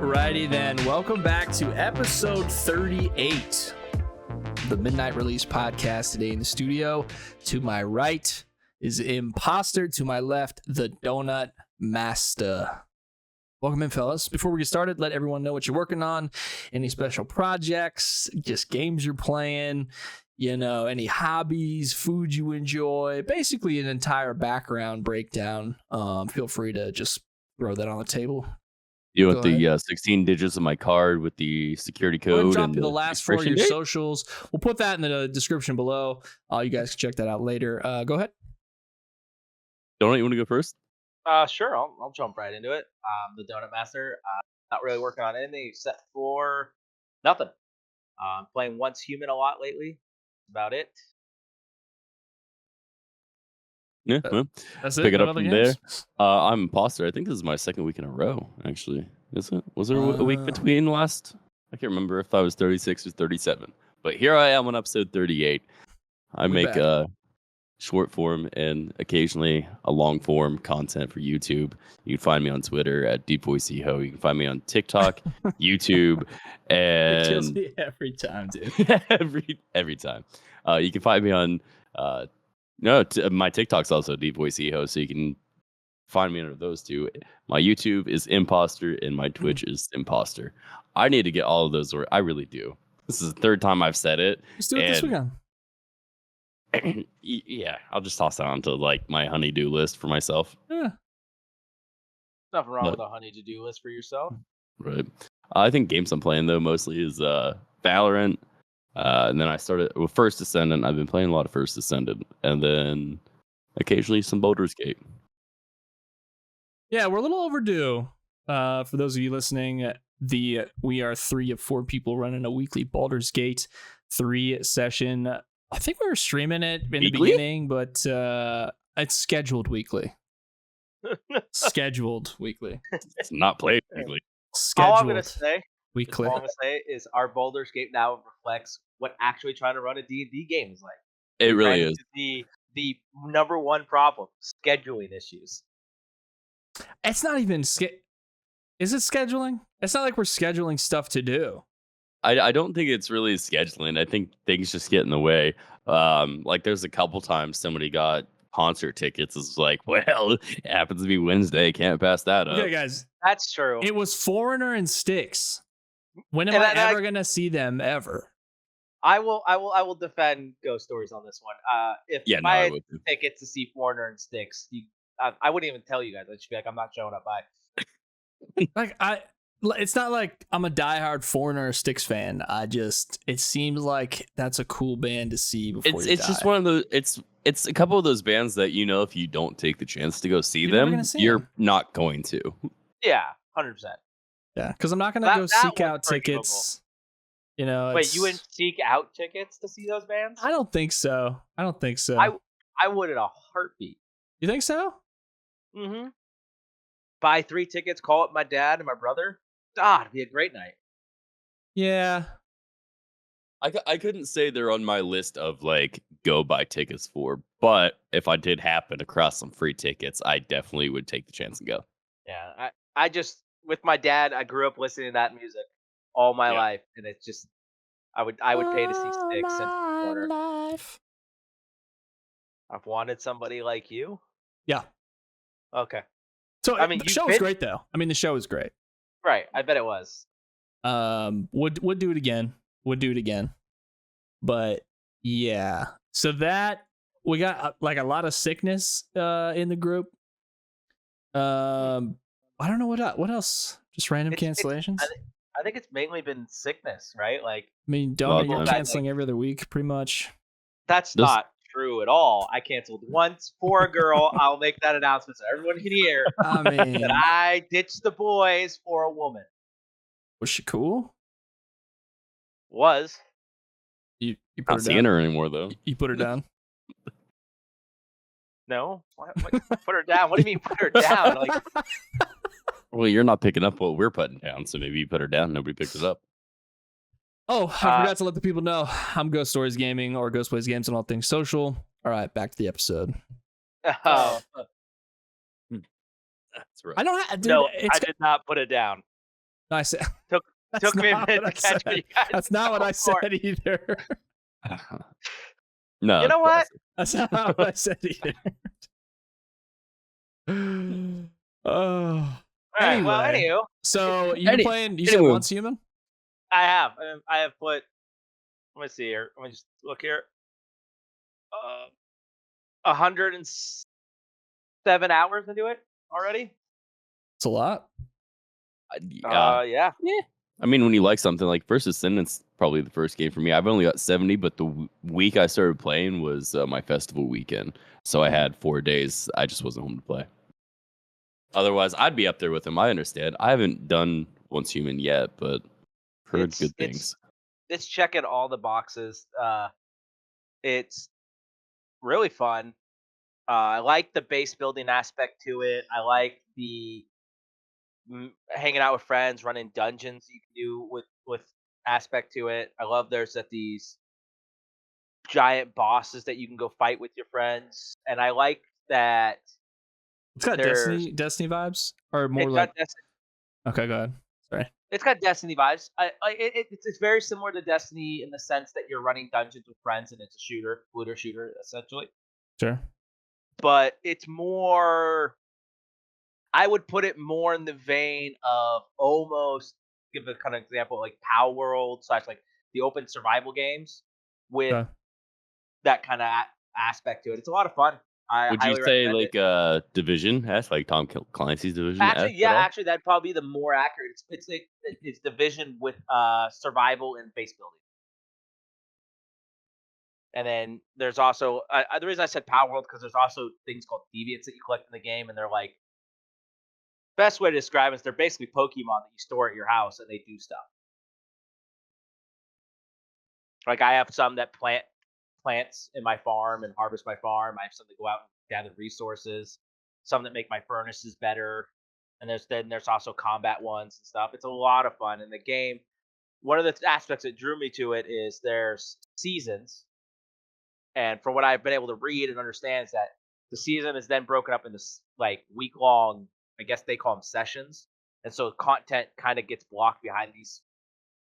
Alrighty then, welcome back to episode 38, the Midnight Release podcast. Today in the studio, to my right is Imp0str, to my left, the donutmasta. Welcome in, fellas. Before we get started, let everyone know what you're working on, any special projects, just games you're playing, you know, any hobbies, food you enjoy, basically an entire background breakdown. Feel free to just throw that on the table. You want the 16 digits of my card with the security code drop and the last four of your socials. We'll put that in the description below. You guys can check that out later. Go ahead. Donut, you want to go first? Sure. I'll jump right into it. The donutmasta. Not really working on anything except for nothing. Playing Once Human a lot lately. That's about it. Yeah, well, that's pick it. it up from there. I'm Imp0str. I think this is my second week in a row, actually. Is it? Was there a week between last? I can't remember if I was 36 or 37. But here I am on episode 38. I make short form and occasionally a long form content for YouTube. You can find me on Twitter at DeepVoiceHo. You can find me on TikTok, YouTube, and it kills me every time, dude. every time. You can find me on my TikTok's also DeepVoiceHo, so you can find me under those two. My YouTube is Imp0str and my Twitch is Imp0str. I need to get all of those. I really do. This is the third time I've said it. Let's do it this weekend. Yeah, I'll just toss that onto like my honey-do list for myself. Yeah. Nothing wrong with a honey-to-do list for yourself. Right. I think games I'm playing though mostly is Valorant. And then I started with First Descendant. I've been playing a lot of First Descendant, and then occasionally some Baldur's Gate. Yeah, we're a little overdue. For those of you listening, we are 3 of 4 people running a weekly Baldur's Gate 3 session. I think we were streaming it in the beginning, but it's scheduled weekly. Scheduled weekly. It's not played weekly. Scheduled. All I'm gonna say. Weekly. All I'm gonna say is our Baldur's Gate now reflects what actually trying to run a D&D game is like. It really is. The number one problem: scheduling issues. It's not even is it scheduling? It's not like we're scheduling stuff to do. I don't think it's really scheduling. I think things just get in the way. Like there's a couple times somebody got concert tickets. It's like, well, it happens to be Wednesday. Can't pass that up. Okay, guys. That's true. It was Foreigner and Styx. When am I ever gonna see them ever? I will defend Ghost Stories on this one. If I had tickets to see Foreigner and Styx, I wouldn't even tell you guys. I'd just be like, I'm not showing up. Bye. It's not like I'm a diehard Foreigner or Styx fan. It seems like that's a cool band to see before you die. It's just one of those. It's a couple of those bands that if you don't take the chance to go see them, you're not going to. Yeah, 100%. Yeah, because I'm not gonna go seek out tickets. You know. Wait, you wouldn't seek out tickets to see those bands? I don't think so. I would in a heartbeat. You think so? Mm-hmm. Buy 3 tickets, call up my dad and my brother. It'd be a great night. Yeah. I couldn't say they're on my list of like go buy tickets for, but if I did happen across some free tickets, I definitely would take the chance and go. Yeah, I just with my dad, I grew up listening to that music all my life, and it's just I would pay to see Styx and Foreigner. I've wanted somebody like you. Yeah. Okay. So I mean, the show was great though. I mean, the show was great. Right. I bet it was. Would do it again. Would do it again. But yeah. So that we got like a lot of sickness in the group. I don't know what else. Just random cancellations. I think it's mainly been sickness, right? Like, I mean, you're canceling every other week, pretty much. That's not true at all. I canceled once for a girl. I'll make that announcement so everyone can hear. I mean, that I ditched the boys for a woman. Was she cool? Was. You put not seeing her anymore though. You put her down? No. What, put her down? What do you mean put her down? Like, well, you're not picking up what we're putting down, so maybe you put her down. Nobody picks it up. Oh, I forgot to let the people know. I'm Ghost Stories Gaming or Ghost Plays Games on all things social. All right, back to the episode. Oh. That's right. I don't have. Dude, no, I did not put it down. No, I said Took me a minute to catch what you guys. That's not what I said either. No, you know what? That's not what I said either. Oh. All right. Well, anywho. So you've been playing. You said Once Human. I have. I have put. Let me see here. Let me just look here. 107 hours into it already. It's a lot. Yeah. I mean, when you like something like First Ascendant's probably the first game for me. I've only got 70, but the week I started playing was my festival weekend. So I had 4 days. I just wasn't home to play. Otherwise, I'd be up there with him. I understand. I haven't done Once Human yet, but heard good things. It's checking all the boxes. It's really fun. I like the base building aspect to it. I like the hanging out with friends, running dungeons you can do with aspect to it. I love there's these giant bosses that you can go fight with your friends, and I like that. It's got Destiny vibes, or more like. Okay, go ahead. Sorry. It's got Destiny vibes. It's very similar to Destiny in the sense that you're running dungeons with friends, and it's a looter shooter essentially. Sure. But it's more. I would put it more in the vein of almost give a kind of example like Power World / like the open survival games with that kind of aspect to it. It's a lot of fun. Would you say like Division? That's like Tom Clancy's Division. Actually, that'd probably be the more accurate. It's Division with survival and base building. And then there's also the reason I said Power World because there's also things called deviants that you collect in the game, and they're like best way to describe it is they're basically Pokemon that you store at your house and they do stuff. Like I have some that plant plants in my farm and harvest my farm. I have some that go out and gather resources. Some that make my furnaces better. And there's also combat ones and stuff. It's a lot of fun in the game. One of the aspects that drew me to it is there's seasons. And from what I've been able to read and understand is that the season is then broken up into like week-long, I guess they call them sessions. And so content kind of gets blocked behind these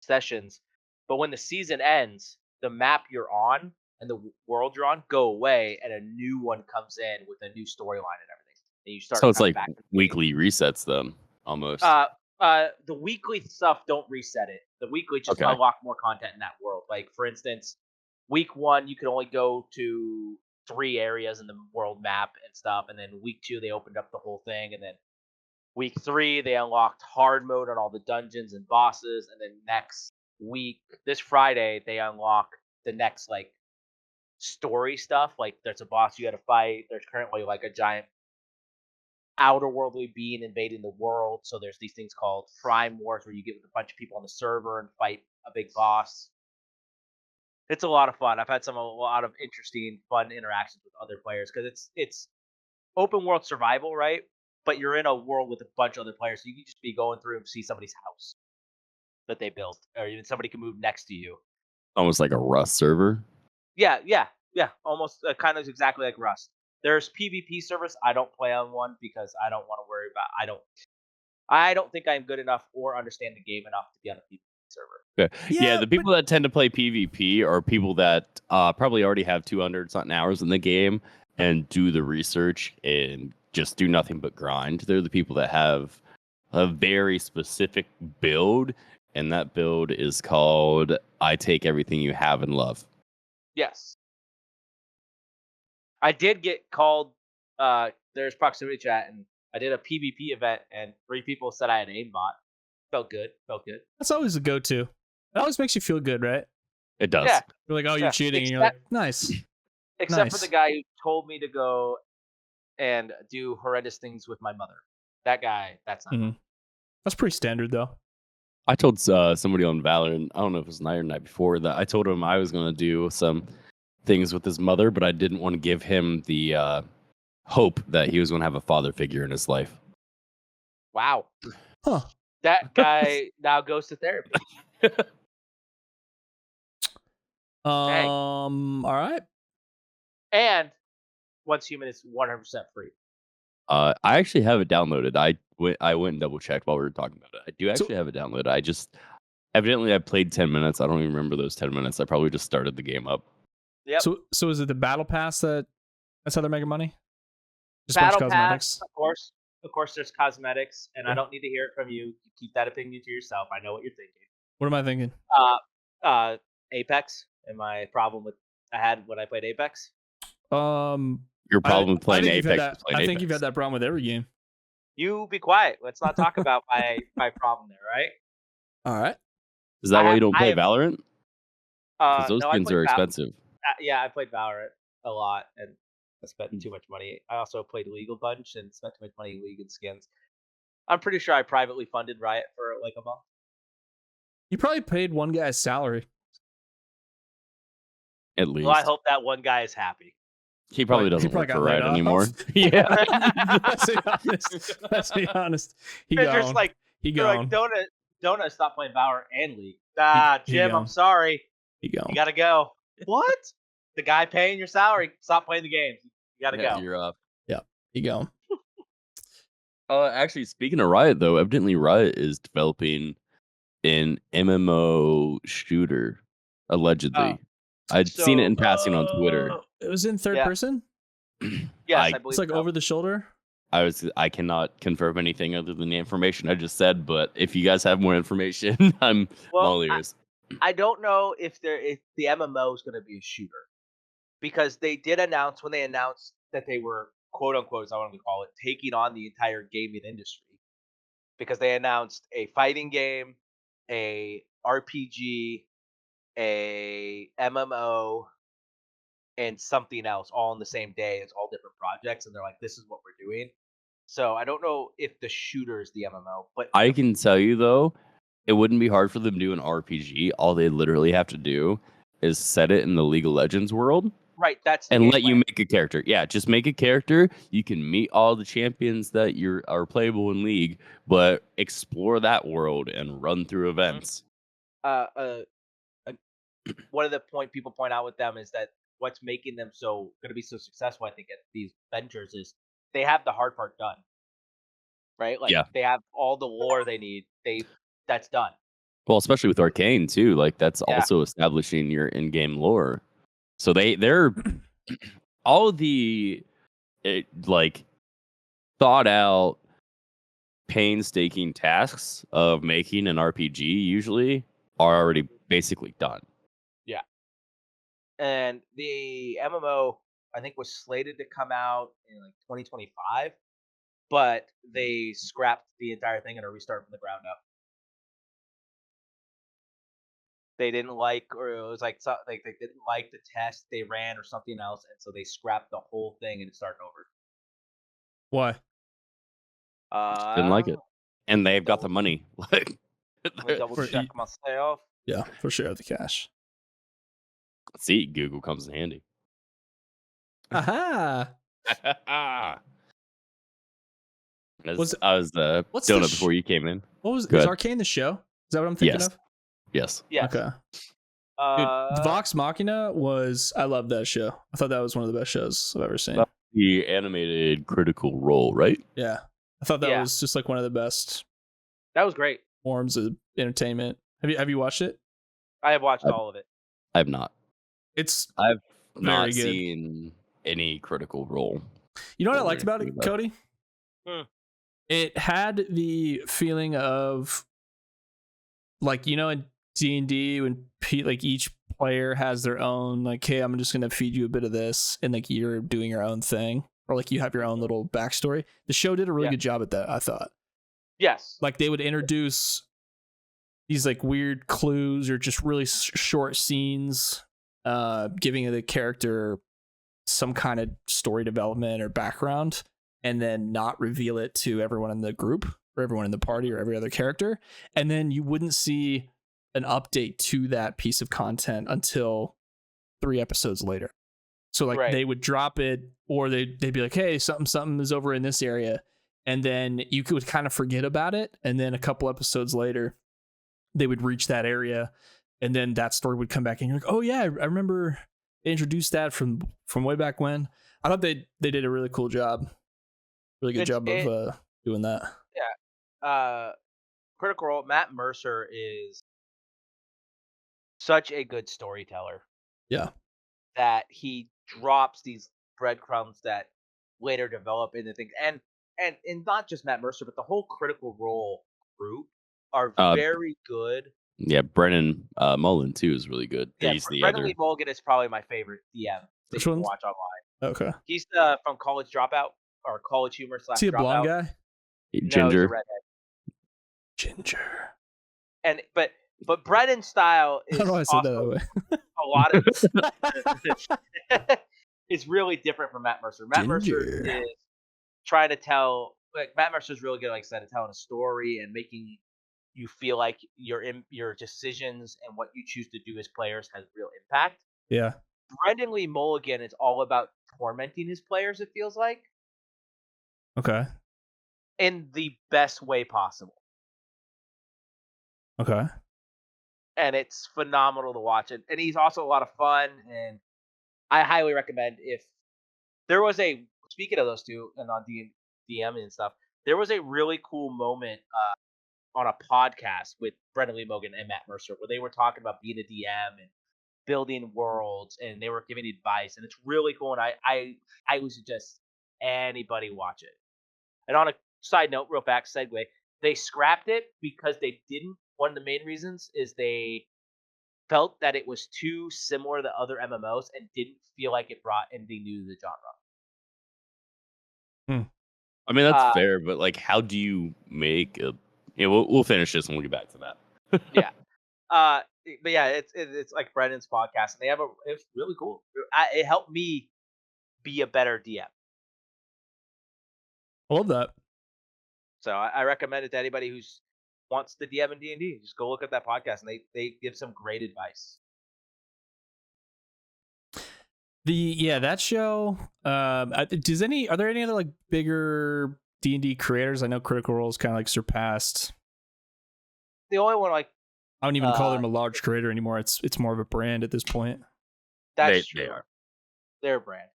sessions. But when the season ends, the map you're on and the world you're on go away, and a new one comes in with a new storyline and everything. And you start. So it's like weekly resets them almost. The weekly stuff don't reset it. The weekly just unlock more content in that world. Like for instance, week 1 you could only go to 3 areas in the world map and stuff, and then week 2 they opened up the whole thing, and then week 3 they unlocked hard mode on all the dungeons and bosses, and then next week, this Friday, they unlock the next like story stuff. Like there's a boss you got to fight. There's currently like a giant outer worldly being invading the world. So there's these things called Prime Wars where you get with a bunch of people on the server and fight a big boss. It's a lot of fun. I've had a lot of interesting, fun interactions with other players because it's open world survival, right? But you're in a world with a bunch of other players, so you can just be going through and see somebody's house that they built, or even somebody can move next to you. Almost like a Rust server. Yeah. Almost kind of exactly like Rust. There's PvP servers. I don't play on one because I don't want to worry about. I don't think I'm good enough or understand the game enough to be on a PvP server. Okay. Yeah, the people that tend to play PvP are people that probably already have 200-something hours in the game and do the research and just do nothing but grind. They're the people that have a very specific build, and that build is called I take everything you have and love. Yes. I did get called, there's proximity chat, and I did a PvP event, and 3 people said I had aimbot. Felt good. That's always a go-to. It always makes you feel good, right? It does. Yeah. You're like, oh, you're cheating, and you're like, nice. Except for the guy who told me to go and do horrendous things with my mother. That guy, that's not fun. That's pretty standard, though. I told somebody on Valorant, I don't know if it was night or night before, that I told him I was going to do some things with his mother, but I didn't want to give him the hope that he was going to have a father figure in his life. Wow. Huh. That guy now goes to therapy. All right. And Once Human is 100% free. I actually have it downloaded. I went and double checked while we were talking about it. I do So- actually have it downloaded. I just evidently I played 10 minutes. I don't even remember those 10 minutes. I probably just started the game up. Yep. So is it the battle pass that's how they're making money? Just a bunch Battle of Pass, cosmetics? of course, there's cosmetics, and I Yeah. don't need to hear it from you. You keep that opinion to yourself. I know what you're thinking. What am I thinking? Apex, and my problem with I had when I played Apex. Your problem with playing I think you've had Apex that, is playing I think Apex. you've had that problem with every game. You be quiet. Let's not talk about my problem there, right? All right. Is that why you don't play I have- Valorant? Because those no, I skins played are expensive. yeah, I played Valorant a lot, and I spent too much money. I also played League a bunch and spent too much money in League and skins. I'm pretty sure I privately funded Riot for like a month. You probably paid one guy's salary. At least. Well, I hope that one guy is happy. He probably He doesn't probably work got for laid Riot off. anymore. Yeah. Let's be honest. He And there's gone. like He they're like gone. Donut stop playing Valorant and League. he Jim, gone. I'm sorry. He gone. You gotta go. What? The guy paying your salary, stop playing the games. You gotta Yeah, go. you're up. He gone. Actually, speaking of Riot, though, evidently Riot is developing an MMO shooter, allegedly. I'd seen it in passing on Twitter. It was in third Yeah. person? Yes, I- I believe It's like so. over the shoulder? I cannot confirm anything other than the information I just said, but if you guys have more information, I'm all ears. I don't know if the MMO is going to be a shooter, because they did announce when they announced that they were quote unquote, as I want to call it, taking on the entire gaming industry, because they announced a fighting game, a RPG, a MMO, and something else all in the same day. It's all different projects, and they're like, "This is what we're doing." So I don't know if the shooter is the MMO, but I can tell you, though, it wouldn't be hard for them to do an RPG. All they literally have to do is set it in the League of Legends world. right, that's the And game let you plan. make a character. Yeah, just make a character. You can meet all the champions that are playable in League, but explore that world and run through events. One of the people point out with them is that what's making them going to be so successful, I think, at these ventures is they have the hard part done, right? Like Yeah. they have all the lore they need. That's done. Well, especially with Arcane too. Like that's Yeah. also establishing your in-game lore. So they're all the like thought out, painstaking tasks of making an RPG usually are already basically done. And the MMO, I think, was slated to come out in like 2025, but they scrapped the entire thing and are restarting from the ground up. They didn't like, or it was like they didn't like the test they ran or something else, and so they scrapped the whole thing and it's starting over. Why? Didn't like it. And they've got the money. Like Let me double check myself. Yeah, for sure. The cash. see, Google comes in handy. Aha. I Was- was what's the donut before you came in. What was Go is ahead. Arcane the show? Is that what I'm thinking Yes. of? Yes. Yes. Okay. Dude, Vox Machina I love that show. I thought that was one of the best shows I've ever seen. Well- The animated Critical Role, right? Yeah. I thought that Yeah. was just like one of the best That was great. forms of entertainment. Have you watched it? I have watched all of it. I have not. It's I've Very not good. seen any Critical Role. You know what I Don't liked about worry it, about Cody? Hmm. It had the feeling of, like, you know, in D&D when like each player has their own, like, hey, I'm just gonna feed you a bit of this, and like you're doing your own thing, or like you have your own little backstory. The show did a really Yeah. good job at that, I thought. Yes. Like they would introduce these like weird clues or just really short scenes, giving the character some kind of story development or background, and then not reveal it to everyone in the group or everyone in the party or every other character. And then you wouldn't see an update to that piece of content until 3 episodes later. So like Right. they would drop it, or they'd be like, hey, something is over in this area. And then you could kind of forget about it. And then a couple episodes later, they would reach that area, and then that story would come back and you're like, oh yeah, I remember they introduced that from way back when. I thought they did a really cool job. Really good job of doing that. Yeah. Critical Role, Matt Mercer is such a good storyteller. Yeah. That he drops these breadcrumbs that later develop into things. And not just Matt Mercer, but the whole Critical Role group are very good. Yeah, Brennan Mullen too is really good. Yeah, He's the Brendan other. Lee Mulligan is probably my favorite DM that Which you can ones? watch online. Okay. He's from College Dropout or College Humor / Is he a blonde Dropout. guy? No, he's a redhead. Ginger. And but Brennan's style is How do I say that way? a lot of it's really different from Matt Mercer. Matt Mercer is trying to tell, like, Matt Mercer is really good, like I said, at telling a story and making you feel like your decisions and what you choose to do as players has real impact. Yeah. Brendan Lee Mulligan is all about tormenting his players, it feels like. Okay. In the best way possible. Okay. And it's phenomenal to watch it. And he's also a lot of fun, and I highly recommend if there was speaking of those two and on DM and stuff, there was a really cool moment on a podcast with Brendan Lee Mulligan and Matt Mercer where they were talking about being a DM and building worlds, and they were giving advice, and it's really cool. And I would suggest anybody watch it. And on a side note, real back segue, they scrapped it because they didn't. One of the main reasons is they felt that it was too similar to other MMOs and didn't feel like it brought anything new to the genre. I mean, that's fair, but like, how do you make a? Yeah, we'll finish this and we'll get back to that. Yeah. But yeah, it's like Brendan's podcast, and it's really cool. It helped me be a better DM. I love that. So I recommend it to anybody who's wants to DM in D&D. Just go look at that podcast, and they give some great advice. That show. Are there any other like bigger D&D creators? I know Critical Role's kind of like surpassed. The only one, like, I don't even call them a large creator anymore. It's more of a brand at this point. That's true. They are. They're a brand.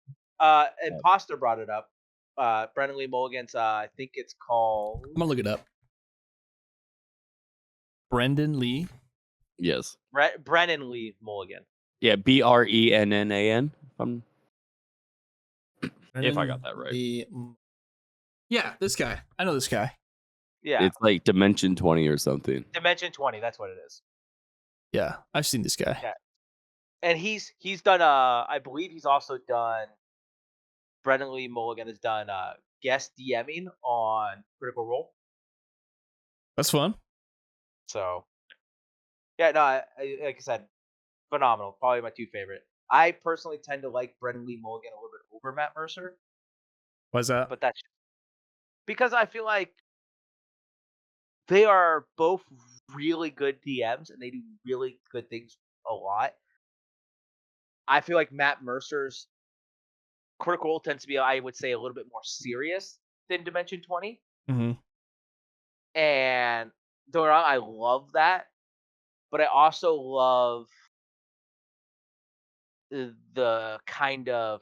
Imp0str brought it up. Brendan Lee Mulligan's, I think it's called... I'm gonna look it up. Brendan Lee? Yes. Brennan Lee Mulligan. Yeah, BRENNAN. If I got that right. Yeah, this guy. I know this guy. Yeah. It's like Dimension 20 or something. Dimension 20, that's what it is. Yeah, I've seen this guy. Yeah. And he's done I believe he's also done Brendan Lee Mulligan has done guest DMing on Critical Role. That's fun. So yeah, no, I like I said, phenomenal. Probably my two favorite. I personally tend to like Brendan Lee Mulligan a little bit over Matt Mercer. Why's that? But that's because I feel like they are both really good DMs and they do really good things a lot. I feel like Matt Mercer's Critical Role tends to be, I would say, a little bit more serious than Dimension 20. Mm-hmm. And don't get me wrong, I love that. But I also love the kind of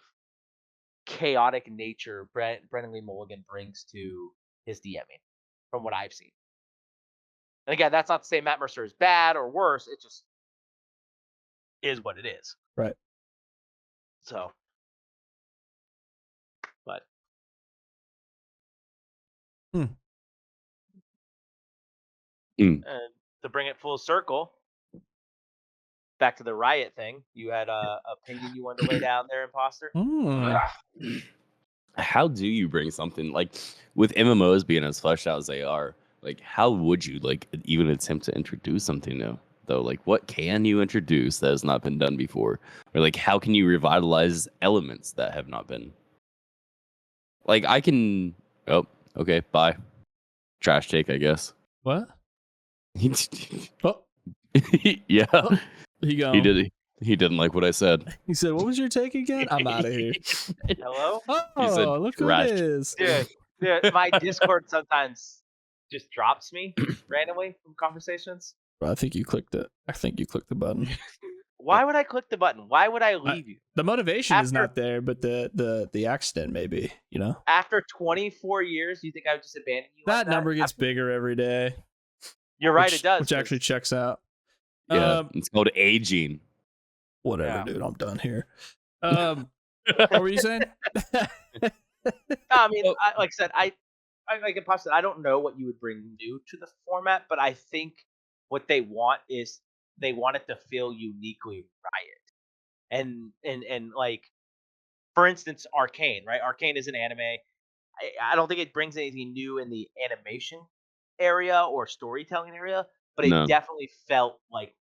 chaotic nature Brendan Lee Mulligan brings to his DMing, from what I've seen. And again, that's not to say Matt Mercer is bad or worse. It just is what it is. Right. So, but. And to bring it full circle, back to the riot thing, you had a opinion you wanted to lay down there, Imp0str? How do you bring something like with MMOs being as fleshed out as they are? Like, how would you like even attempt to introduce something new? Though, like, what can you introduce that has not been done before, or like, how can you revitalize elements that have not been? Like, I can. Oh, okay. Bye. Trash take, I guess. What? Oh. Yeah. Oh, he didn't like what I said. He said, "What was your take again?" I'm out of here. Hello? Oh, look who it is. Dude, my Discord sometimes just drops me randomly from conversations. Bro, I think you clicked it. I think you clicked the button. Why would I click the button? Why would I leave you? The motivation is not there, but the accident maybe, After 24 years, you think I would just abandon you? That number gets bigger every day. You're right, it does. Which actually checks out. Yeah, it's called aging. Whatever, dude. I'm done here. What were you saying? I mean, like I said, I don't know what you would bring new to the format, but I think what they want is they want it to feel uniquely Riot. And like, for instance, Arcane, right? Arcane is an anime. I don't think it brings anything new in the animation area or storytelling area, but it definitely felt like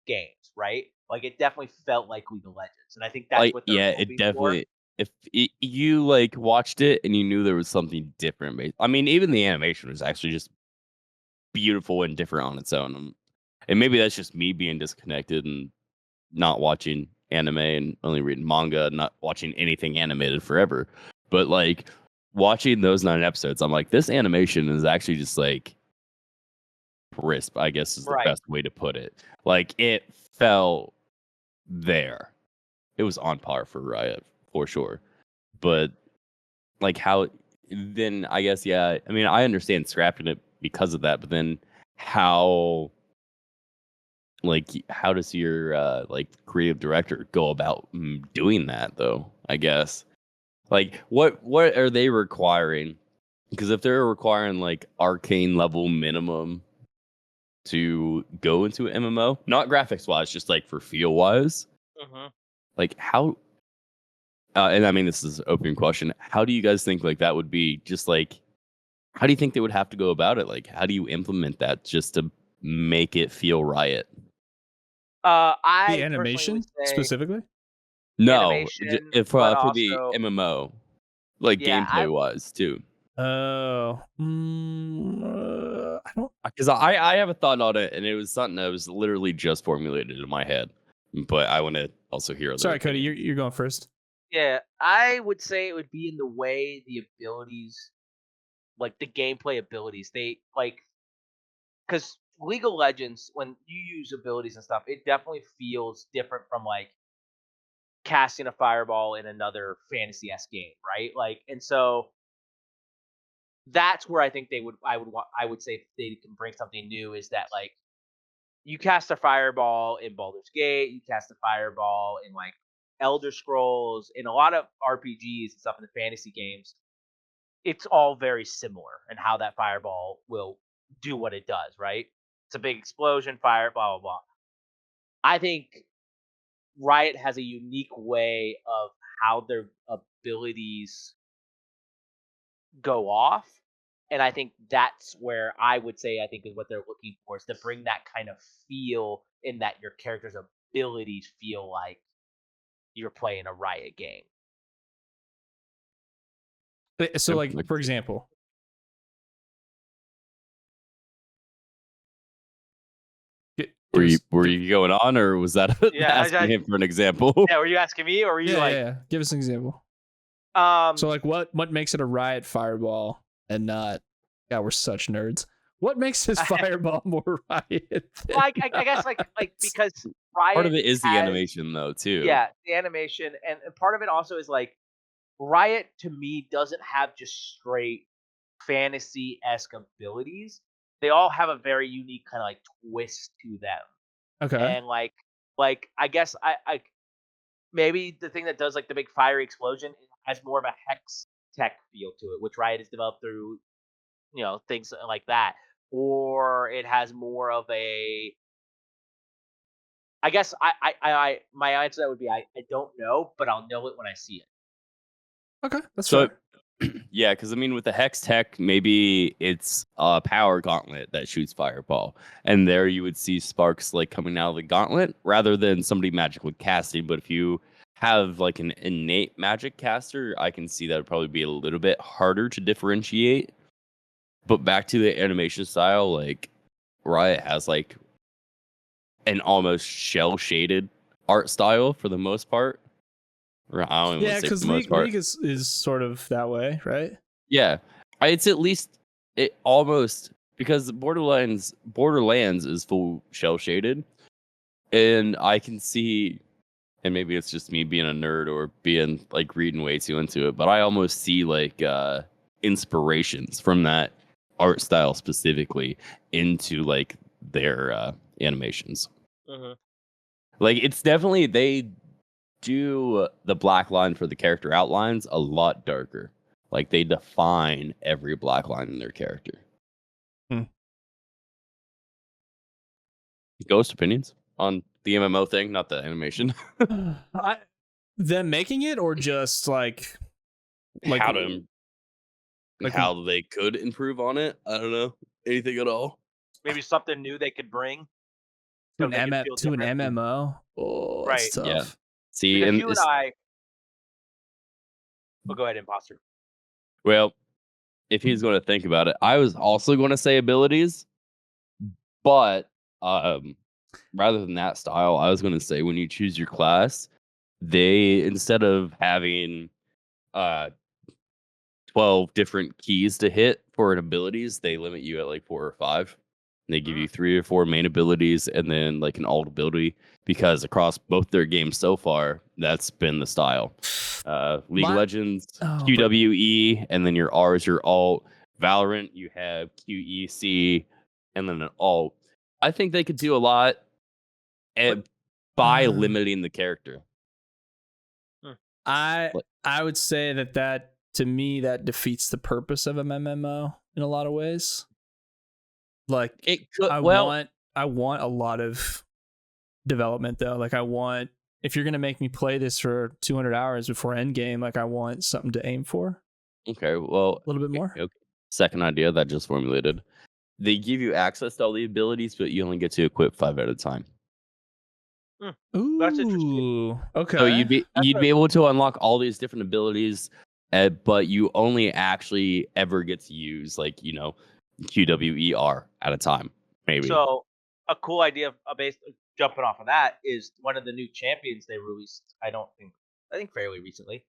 games, right? Like it definitely felt like League of Legends, and I think that's what they're hoping it definitely. for. If you watched it and you knew there was something different, I mean, even the animation was actually just beautiful and different on its own. And maybe that's just me being disconnected and not watching anime and only reading manga, not watching anything animated forever. But like watching those 9 episodes, I'm like, this animation is actually just like crisp, I guess is the best way to put it. Like it felt there. It was on par for Riot for sure. But like how then I guess, yeah, I mean, I understand scrapping it because of that, but then how does your like creative director go about doing that though? I guess like what are they requiring? Because if they're requiring like Arcane level minimum to go into an MMO, not graphics wise, just like for feel wise, like how? And I mean, this is an open question. How do you guys think like that would be? Just like, how do you think they would have to go about it? Like, how do you implement that just to make it feel Riot? The animation specifically? No, animation, for the MMO, like gameplay wise too. Oh, I don't, because I have a thought on it, and it was something that was literally just formulated in my head. But I want to also hear. Sorry, Cody, you're going first. Yeah, I would say it would be in the way the abilities, like the gameplay abilities, they like, because League of Legends, when you use abilities and stuff, it definitely feels different from like casting a fireball in another fantasy-esque game, right? Like, and so that's where I think I would say if they can bring something new is that like you cast a fireball in Baldur's Gate, you cast a fireball in like Elder Scrolls, in a lot of RPGs and stuff in the fantasy games. It's all very similar in how that fireball will do what it does, right? It's a big explosion, fire, blah blah blah. I think Riot has a unique way of how their abilities go off, and I think that's where I would say I think is what they're looking for, is to bring that kind of feel in that your character's abilities feel like you're playing a Riot game. So like, for example, were you going on, or was that asking him for an example? Yeah, were you asking me, or were you yeah, give us an example. So like, what makes it a Riot fireball and not? Yeah, we're such nerds. What makes this fireball more Riot? Well, I guess like because Riot part of it is the animation though too. Yeah, the animation, and part of it also is like Riot to me doesn't have just straight fantasy-esque abilities. They all have a very unique kind of like twist to them. Okay. And like I guess I maybe the thing that does like the big fiery explosion has more of a hex tech feel to it, which Riot has developed through things like that, or it has more of a. I guess I my answer to that would be I don't know, but I'll know it when I see it. Okay, that's fair. Yeah, because I mean, with the hex tech, maybe it's a power gauntlet that shoots fireball, and there you would see sparks like coming out of the gauntlet rather than somebody magically casting. But if you have like an innate magic caster, I can see that would probably be a little bit harder to differentiate. But back to the animation style, like Riot has like an almost shell shaded art style for the most part. Yeah, because League is sort of that way, right? Yeah, it's at least it almost, because Borderlands is full shell shaded. And I can see, and maybe it's just me being a nerd or being like reading way too into it, but I almost see like inspirations from that art style specifically into like their animations. Mm-hmm. Like it's definitely, they do the black line for the character outlines a lot darker. Like they define every black line in their character. Ghost opinions on the MMO thing, not the animation. Them making it, or just like how they could improve on it. I don't know anything at all. Maybe something new they could bring to to make it feel an different. MMO. Oh, that's Right. tough. Yeah. See, Because and you and I. Well, go ahead, Imposter. well, if he's going to think about it, I was also going to say abilities, but rather than that style, I was going to say when you choose your class, they, instead of having 12 different keys to hit for an abilities, they limit you at like 4 or 5. And they give you 3 or 4 main abilities and then like an alt ability, because across both their games so far, that's been the style. League of Legends, QWE, and then your R is your alt. Valorant, you have QEC, and then an alt. I think they could do a lot by limiting the character. I would say that to me that defeats the purpose of an MMO in a lot of ways. Like it could, I want a lot of development though. Like I want, if you're gonna make me play this for 200 hours before endgame, like I want something to aim for. Okay, well, a little bit more. Okay. Second idea that just formulated. They give you access to all the abilities, but you only get to equip 5 at a time. Ooh, that's interesting. Okay. So you'd be able to unlock all these different abilities, but you only actually ever get to use like QWER at a time, maybe. So a cool idea based jumping off of that is one of the new champions they released. I think fairly recently,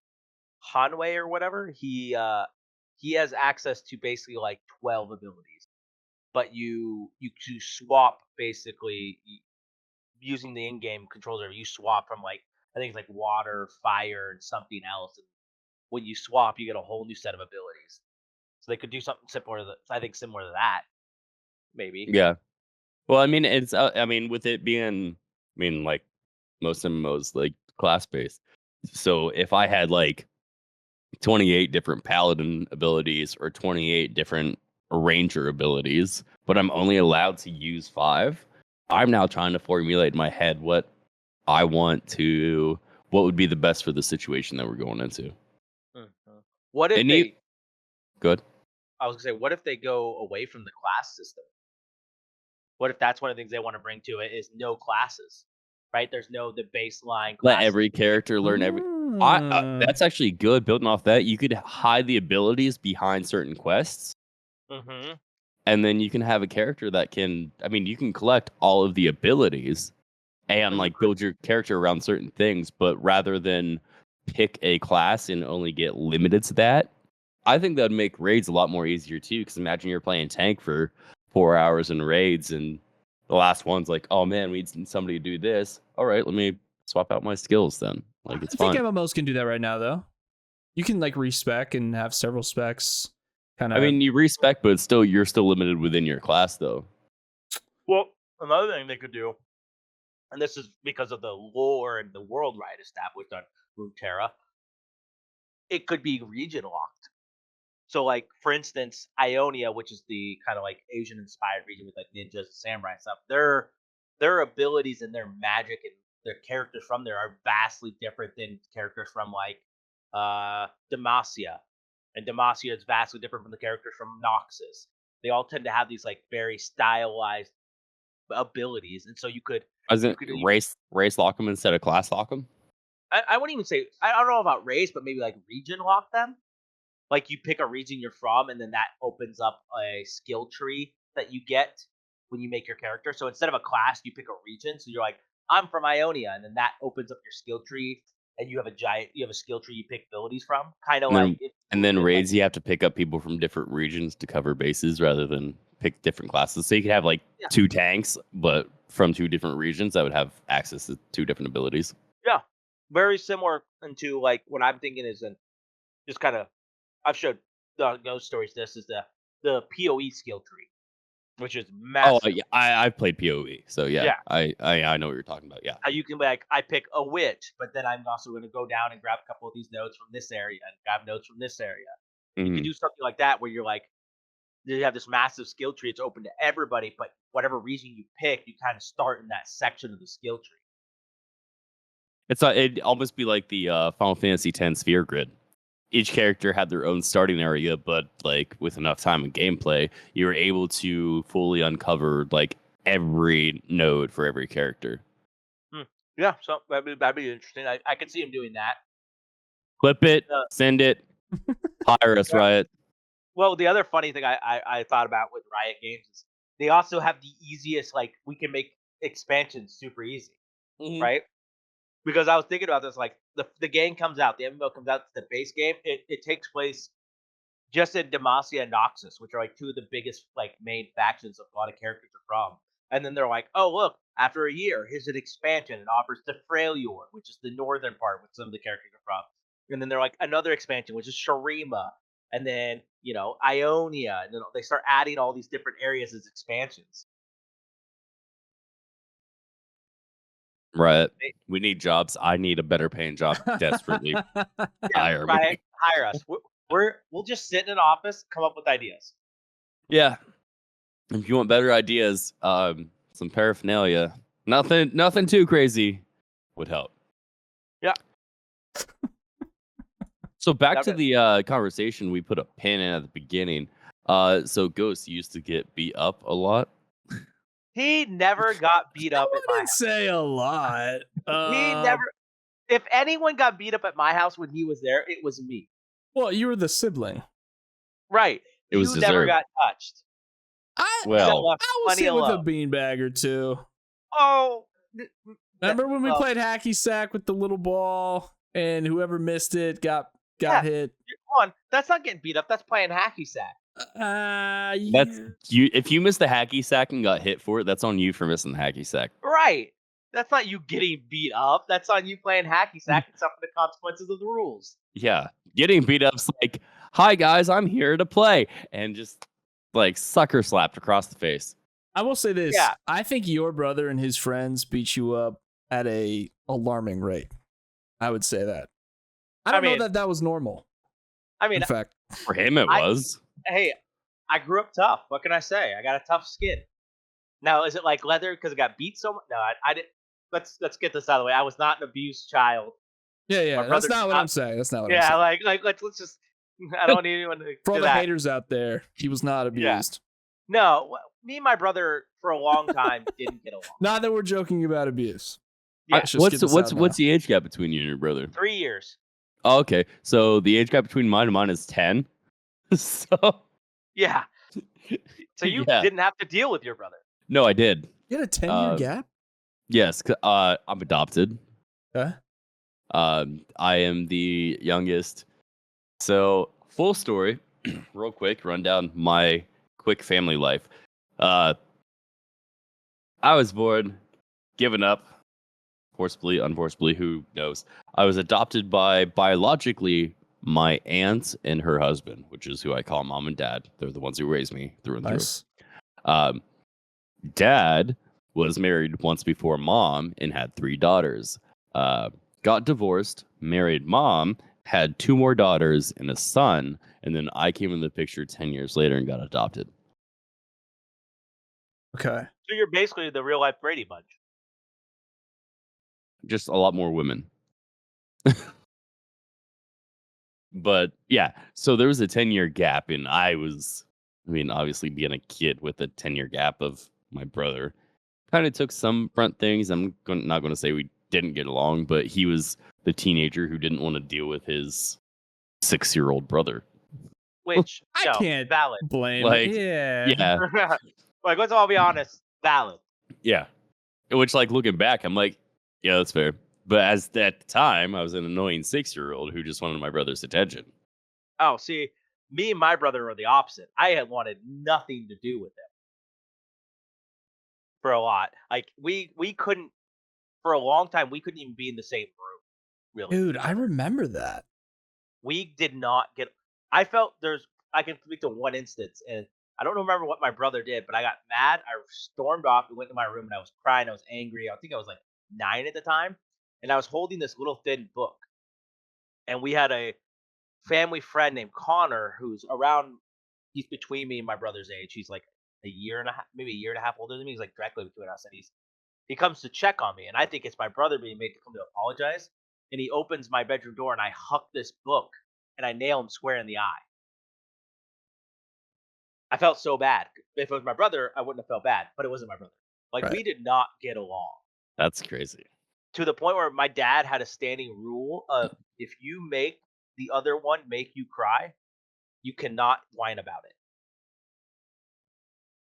Hanwei or whatever. He has access to basically like 12 abilities, but you swap basically using the in-game controller. You swap from like, I think it's like water, fire, and something else. And when you swap, you get a whole new set of abilities. So they could do something similar to that, maybe. Yeah. Well, I mean, it's with it being, like most MMOs like class based. So if I had like 28 different paladin abilities or 28 different ranger abilities, but I'm only allowed to use 5, I'm now trying to formulate in my head what would be the best for the situation that we're going into. What if they good? I was gonna say, what if they go away from the class system? What if that's one of the things they want to bring to it is no classes, right? There's the baseline. Let every character learn every. That's actually good. Building off that, you could hide the abilities behind certain quests. Mm-hmm. And then you can have a character that can, you can collect all of the abilities and like build your character around certain things, but rather than pick a class and only get limited to that, I think that would make raids a lot more easier too. Because imagine you're playing tank for 4 hours in raids and the last one's like, oh man, we need somebody to do this. All right, let me swap out my skills then. Like it's fun. I think MMOs can do that right now though. You can like respec and have several specs. You respec, but you're still limited within your class though. Well, another thing they could do, and this is because of the lore and the world right established on Runeterra, it could be region locked. So, like for instance, Ionia, which is the kind of like Asian-inspired region with like ninjas and samurai and stuff, their abilities and their magic and their characters from there are vastly different than characters from like Demacia, and Demacia is vastly different from the characters from Noxus. They all tend to have these like very stylized abilities, and so you could race lock them instead of class lock them. I wouldn't even say, I don't know about race, but maybe like region lock them. Like you pick a region you're from, and then that opens up a skill tree that you get when you make your character. So instead of a class, you pick a region. So you're like, I'm from Ionia, and then that opens up your skill tree, and you have a skill tree you pick abilities from. Kind of like. And then raids, you have to pick up people from different regions to cover bases rather than pick different classes. So you could have like 2 tanks, but from 2 different regions that would have access to 2 different abilities. Yeah, very similar into like what I'm thinking is just kind of I've showed those stories. This is the PoE skill tree, which is massive. Oh, yeah, I've played PoE, so yeah. I know what you're talking about. Yeah, you can like I pick a witch, but then I'm also going to go down and grab a couple of these nodes from this area and grab nodes from this area. You can do something like that where you're like, you have this massive skill tree. It's open to everybody, but whatever region you pick, you kind of start in that section of the skill tree. It'd almost be like the Final Fantasy X sphere grid. Each character had their own starting area, but like with enough time and gameplay, you were able to fully uncover like every node for every character. Yeah, so that'd be interesting. I could see him doing that. Clip it, send it, hire us, Riot. Well, the other funny thing I thought about with Riot Games is they also have the easiest, like, we can make expansions super easy, right? Because I was thinking about this, like, the game comes out, the MMO comes out, the base game, it takes place just in Demacia and Noxus, which are, like, 2 of the biggest, like, main factions of a lot of characters are from. And then they're like, oh, look, after a year, here's an expansion. It offers the Freljord, which is the northern part where some of the characters are from. And then they're like, another expansion, which is Shurima. And then, Ionia. And then they start adding all these different areas as expansions. Right. We need jobs. I need a better paying job desperately. Hire me. Hire us. We'll just sit in an office, come up with ideas. Yeah. If you want better ideas, some paraphernalia, nothing too crazy would help. Yeah. So back to the conversation we put a pin in at the beginning. So Ghost used to get beat up a lot. He never got beat up at my house. I wouldn't say a lot. He never. If anyone got beat up at my house when he was there, it was me. Well, you were the sibling, right? It was you never got touched. I was hit with a alone. beanbag or 2. Oh, remember when we played hacky sack with the little ball, and whoever missed it got hit? Come on, that's not getting beat up. That's playing hacky sack. That's you. If you missed the hacky sack and got hit for it, that's on you for missing the hacky sack. Right. That's not you getting beat up. That's on you playing hacky sack and suffering the consequences of the rules. Yeah, getting beat up's like, hi guys, I'm here to play, and just like sucker slapped across the face. I will say this. Yeah. I think your brother and his friends beat you up at a alarming rate. I would say that. I don't know that was normal. In fact, for him it was. Hey, I grew up tough. What can I say? I got a tough skin. Now, is it like leather because I got beat so much? No, I didn't. Let's get this out of the way. I was not an abused child. Yeah. That's not what I'm saying. That's not what I'm saying. Yeah, let's just. I don't need anyone to. For all do the that. haters out there, he was not abused. Yeah. No, me and my brother for a long time didn't get along. Not that we're joking about abuse. Yeah. What's the age gap between you and your brother? 3 years. Oh, okay. So the age gap between mine and mine is 10. So. Yeah. So you didn't have to deal with your brother. No, I did. You had a 10-year gap? Yes. I'm adopted. Okay. I am the youngest. So full story, real quick, run down my quick family life. I was born, given up, forcibly, unforcibly, who knows. I was adopted by biologically my aunt and her husband, which is who I call mom and dad. They're the ones who raised me through and through. Dad was married once before mom and had 3 daughters. Got divorced, married mom, had 2 more daughters and a son, and then I came in the picture 10 years later and got adopted. Okay. So you're basically the real life Brady Bunch. Just a lot more women. But yeah, so there was a 10-year gap, and obviously being a kid with a 10-year gap of my brother, kind of took some front things. I'm not going to say we didn't get along, but he was the teenager who didn't want to deal with his 6-year-old brother. Which I can't valid. blame. Yeah. Like, let's all be honest, valid. Yeah. Which, like, looking back, I'm like, yeah, that's fair. But at the time, I was an annoying 6-year-old who just wanted my brother's attention. Oh, see, me and my brother are the opposite. I had wanted nothing to do with him. for a lot. Like we couldn't for a long time. We couldn't even be in the same room. Really, Dude, I remember that. we did not get. I felt I can speak to one instance, and I don't remember what my brother did, but I got mad. I stormed off and went to my room, and I was crying. I was angry. I think I was like 9 at the time, and I was holding this little thin book. And we had a family friend named Connor who's around. He's between me and my brother's age. He's like a year and a half, maybe a year and a half older than me. He's like directly between us, and he comes to check on me, and I think it's my brother being made to come to apologize. And he opens my bedroom door, and I huck this book, and I nail him square in the eye. I felt so bad. If it was my brother, I wouldn't have felt bad, but it wasn't my brother. Like Right. we did not get along That's crazy. to the point where my dad had a standing rule of if you make the other one make you cry, you cannot whine about it.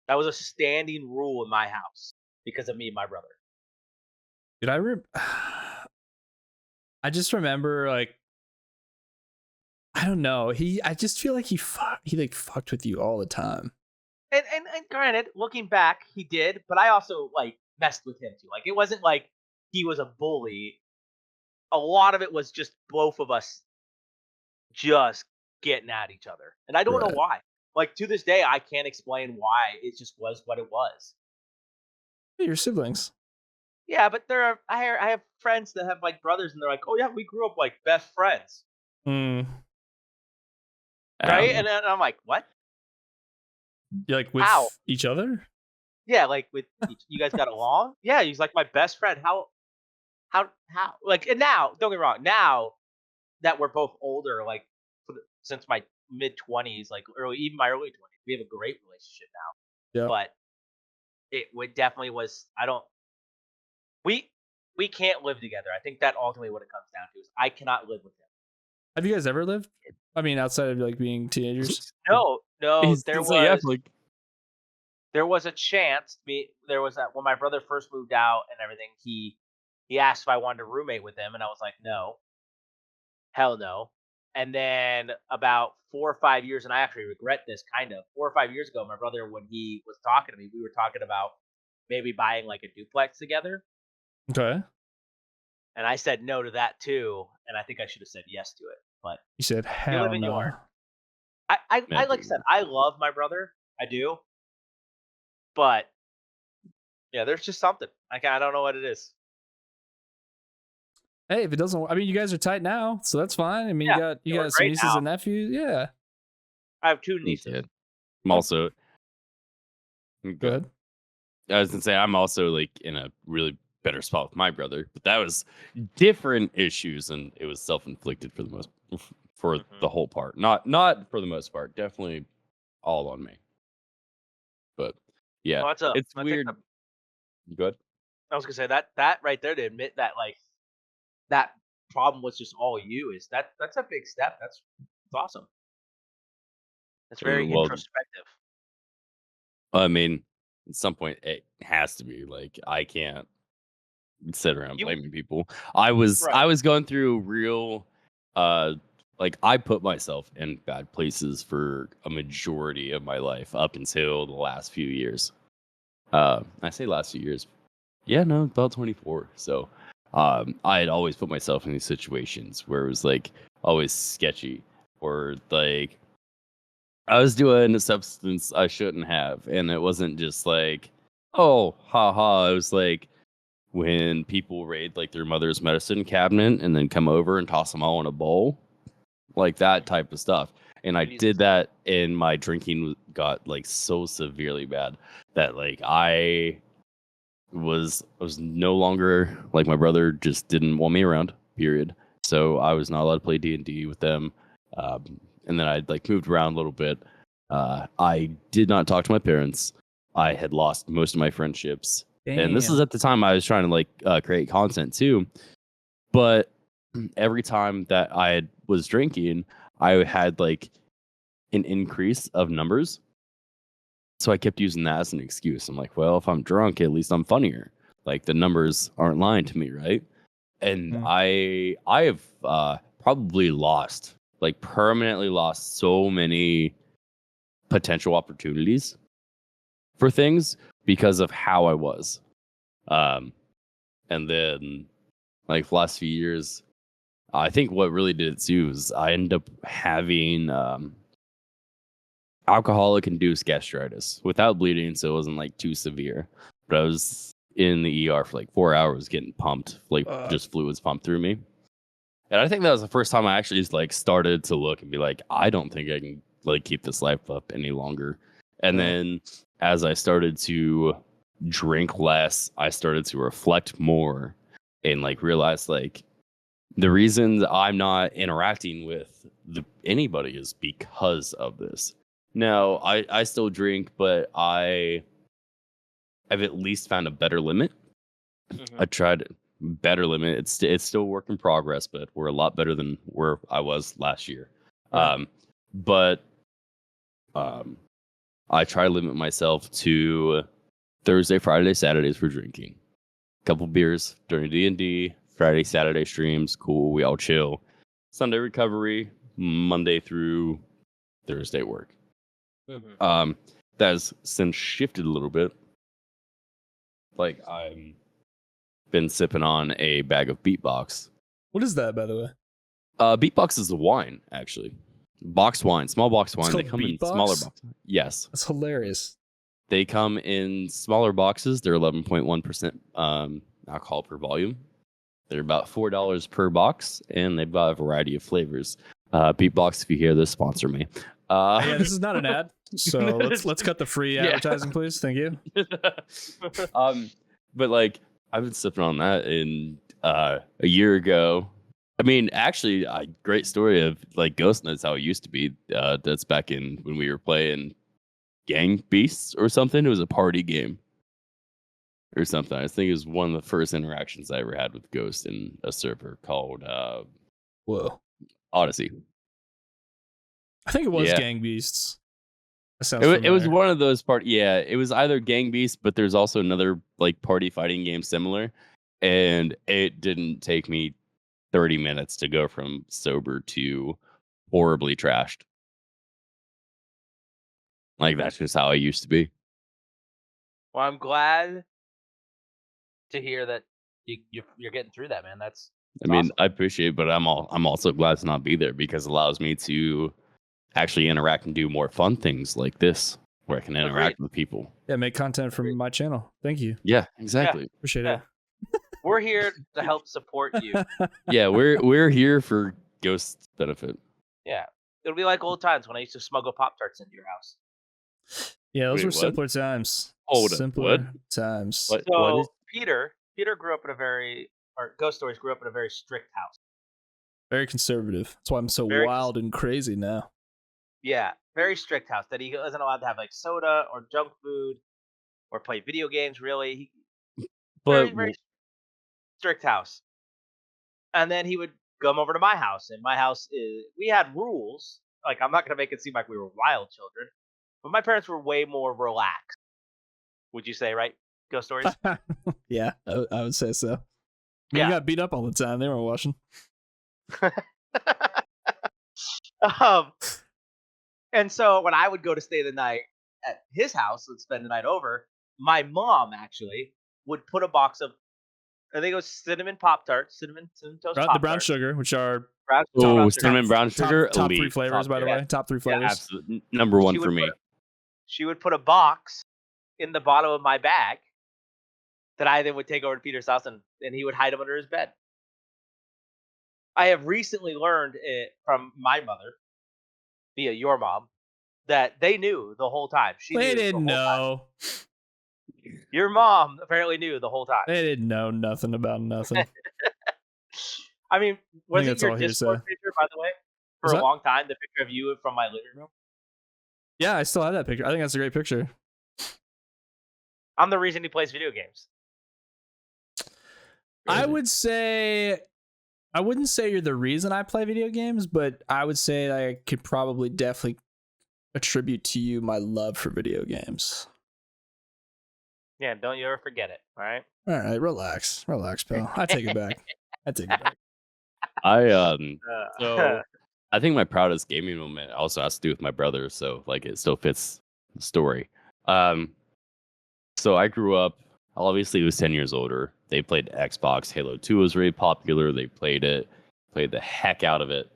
That was a standing rule in my house because of me and my brother. Dude, I just remember like I don't know. I just feel like he like fucked with you all the time. And granted, looking back, he did, but I also like messed with him too. Like it wasn't like he was a bully. A lot of it was just both of us just getting at each other. And I don't know Right. why. Like to this day I can't explain why. It just was what it was. Your siblings. Yeah, but I have friends that have like brothers and they're like, "Oh yeah, we grew up like best friends." Mm. Right? And then I'm like, "What?" You're like with How? each other? Yeah, like with you guys got along? Yeah, he's like my best friend. How like and now, don't get me wrong, now that we're both older, like since my mid 20s, like even my early 20s, we have a great relationship now. Yeah. But it would definitely was I don't we can't live together. I think that ultimately what it comes down to is I cannot live with him. Have you guys ever lived? I mean, outside of like being teenagers? No, there was a chance. There was that when my brother first moved out and everything. He asked if I wanted to roommate with him, and I was like, no, hell no. And then about 4 or 5 years, and I actually regret this kind of 4 or 5 years ago, my brother when he was talking to me, we were talking about maybe buying like a duplex together, Okay. and I said no to that too, and I think I should have said yes to it, but You said you hell live in no. your. I like I said, I love my brother, I do, but yeah, there's just something. I don't know what it is. Hey, if it doesn't, I mean, you guys are tight now, so that's fine. I mean, Yeah, you we're got some great nieces now. and nephews. Yeah. I have 2 Me nieces. too. I'm also Go ahead. I was gonna say I'm also like in a really better spot with my brother, but that was different issues, and it was self-inflicted for the whole part. Not for the most part. Definitely all on me. But yeah, Well, it's I think weird. Good. I was gonna say that right there to admit that like that problem was just all you is that's a big step. That's awesome. That's very Well, introspective. I mean, at some point it has to be like I can't sit around You blaming people. I was going through real like I put myself in bad places for a majority of my life up until the last few years. I say last few years. Yeah, no, about 24. So I had always put myself in these situations where it was like always sketchy or like I was doing a substance I shouldn't have. And it wasn't just like, oh, haha. It was like when people raid like their mother's medicine cabinet and then come over and toss them all in a bowl, like that type of stuff. And I Jesus. did that, and my drinking got like so severely bad that like I was no longer like my brother just didn't want me around. Period. So I was not allowed to play D&D with them. And then I like moved around a little bit. I did not talk to my parents. I had lost most of my friendships. And this is at the time I was trying to like create content too. But every time that I was drinking, I had like an increase of numbers. So I kept using that as an excuse. I'm like, well, if I'm drunk, at least I'm funnier. Like the numbers aren't lying to me, right? And I have probably permanently lost so many potential opportunities for things because of how I was. And then like the last few years, I think what really did it too is I ended up having alcoholic induced gastritis without bleeding, so it wasn't like too severe. But I was in the ER for like 4 hours getting pumped, like just fluids pumped through me. And I think that was the first time I actually just like started to look and be like, I don't think I can like keep this life up any longer. And then as I started to drink less, I started to reflect more and like realize like the reason I'm not interacting with anybody is because of this. Now, I still drink, but I've at least found a better limit. Mm-hmm. I tried better limit. It's still a work in progress, but we're a lot better than where I was last year. Right. I try to limit myself to Thursday, Friday, Saturdays for drinking. A couple beers during D&D, Friday, Saturday streams, cool, we all chill. Sunday recovery, Monday through Thursday work. Mm-hmm. That has since shifted a little bit. Like I've been sipping on a bag of Beatbox. What is that, by the way? Beatbox is a wine, actually. Boxed wine, small box wine. They come Beatbox? In smaller boxes. Yes. That's hilarious. They come in smaller boxes. They're 11.1% alcohol per volume. They're about $4 per box, and they've got a variety of flavors. Beatbox, if you hear this, sponsor me. Yeah, this is not an ad, so let's cut the free advertising, please. Thank you. But like I've been sipping on that in a year ago. I mean, actually, a great story of like Ghost Nuts, how it used to be. That's back in when we were playing Gang Beasts or something. It was a party game or something. I think it was one of the first interactions I ever had with Ghost in a server called Odyssey. I think it was Gang Beasts. It was one of those it was either Gang Beasts, but there's also another like party fighting game similar, and it didn't take me 30 minutes to go from sober to horribly trashed. Like that's just how I used to be. Well, I'm glad to hear that you're getting through that, man. That's awesome. I appreciate it, but I'm also glad to not be there because it allows me to actually interact and do more fun things like this where I can interact with people. Yeah, make content from my channel. Thank you. Yeah, exactly. Appreciate it. We're here to help support you. Yeah, we're here for Ghost's benefit. Yeah. It'll be like old times when I used to smuggle Pop-Tarts into your house. Yeah, those were simpler times. Simpler times. So Peter grew up in Ghost Stories grew up in a very strict house. Very conservative. That's why I'm so wild and crazy now. Yeah, very strict house that he wasn't allowed to have like soda or junk food or play video games. Really, very strict house. And then he would come over to my house, and my house we had rules. Like I'm not gonna make it seem like we were wild children, but my parents were way more relaxed. Would you say, right? Ghost Stories. Yeah, I would say so. You got beat up all the time. They weren't watching. And so when I would go to stay the night at his house and spend the night over, my mom actually would put a box of, I think it was cinnamon Pop-Tarts, cinnamon toast Pop-Tarts. The brown sugar, which are cinnamon brown sugar. Top 3 flavors, by the way. Top 3 flavors. Yeah, absolutely. Number one for me. She would put a box in the bottom of my bag that I then would take over to Peter's house, and he would hide them under his bed. I have recently learned from my mother, via your mom, that they knew the whole time. They didn't know. Your mom apparently knew the whole time. They didn't know nothing about nothing. I mean, was it your Discord picture, by the way, for a long time, the picture of you from my living room? Yeah, I still have that picture. I think that's a great picture. I'm the reason he plays video games. I wouldn't say you're the reason I play video games, but I would say that I could probably definitely attribute to you my love for video games. Yeah, don't you ever forget it, all right? All right, relax, pal. I take it back. So I think my proudest gaming moment also has to do with my brother, so like it still fits the story. So I grew up. Obviously, he was 10 years older. They played Xbox. Halo 2 was very popular. They played the heck out of it.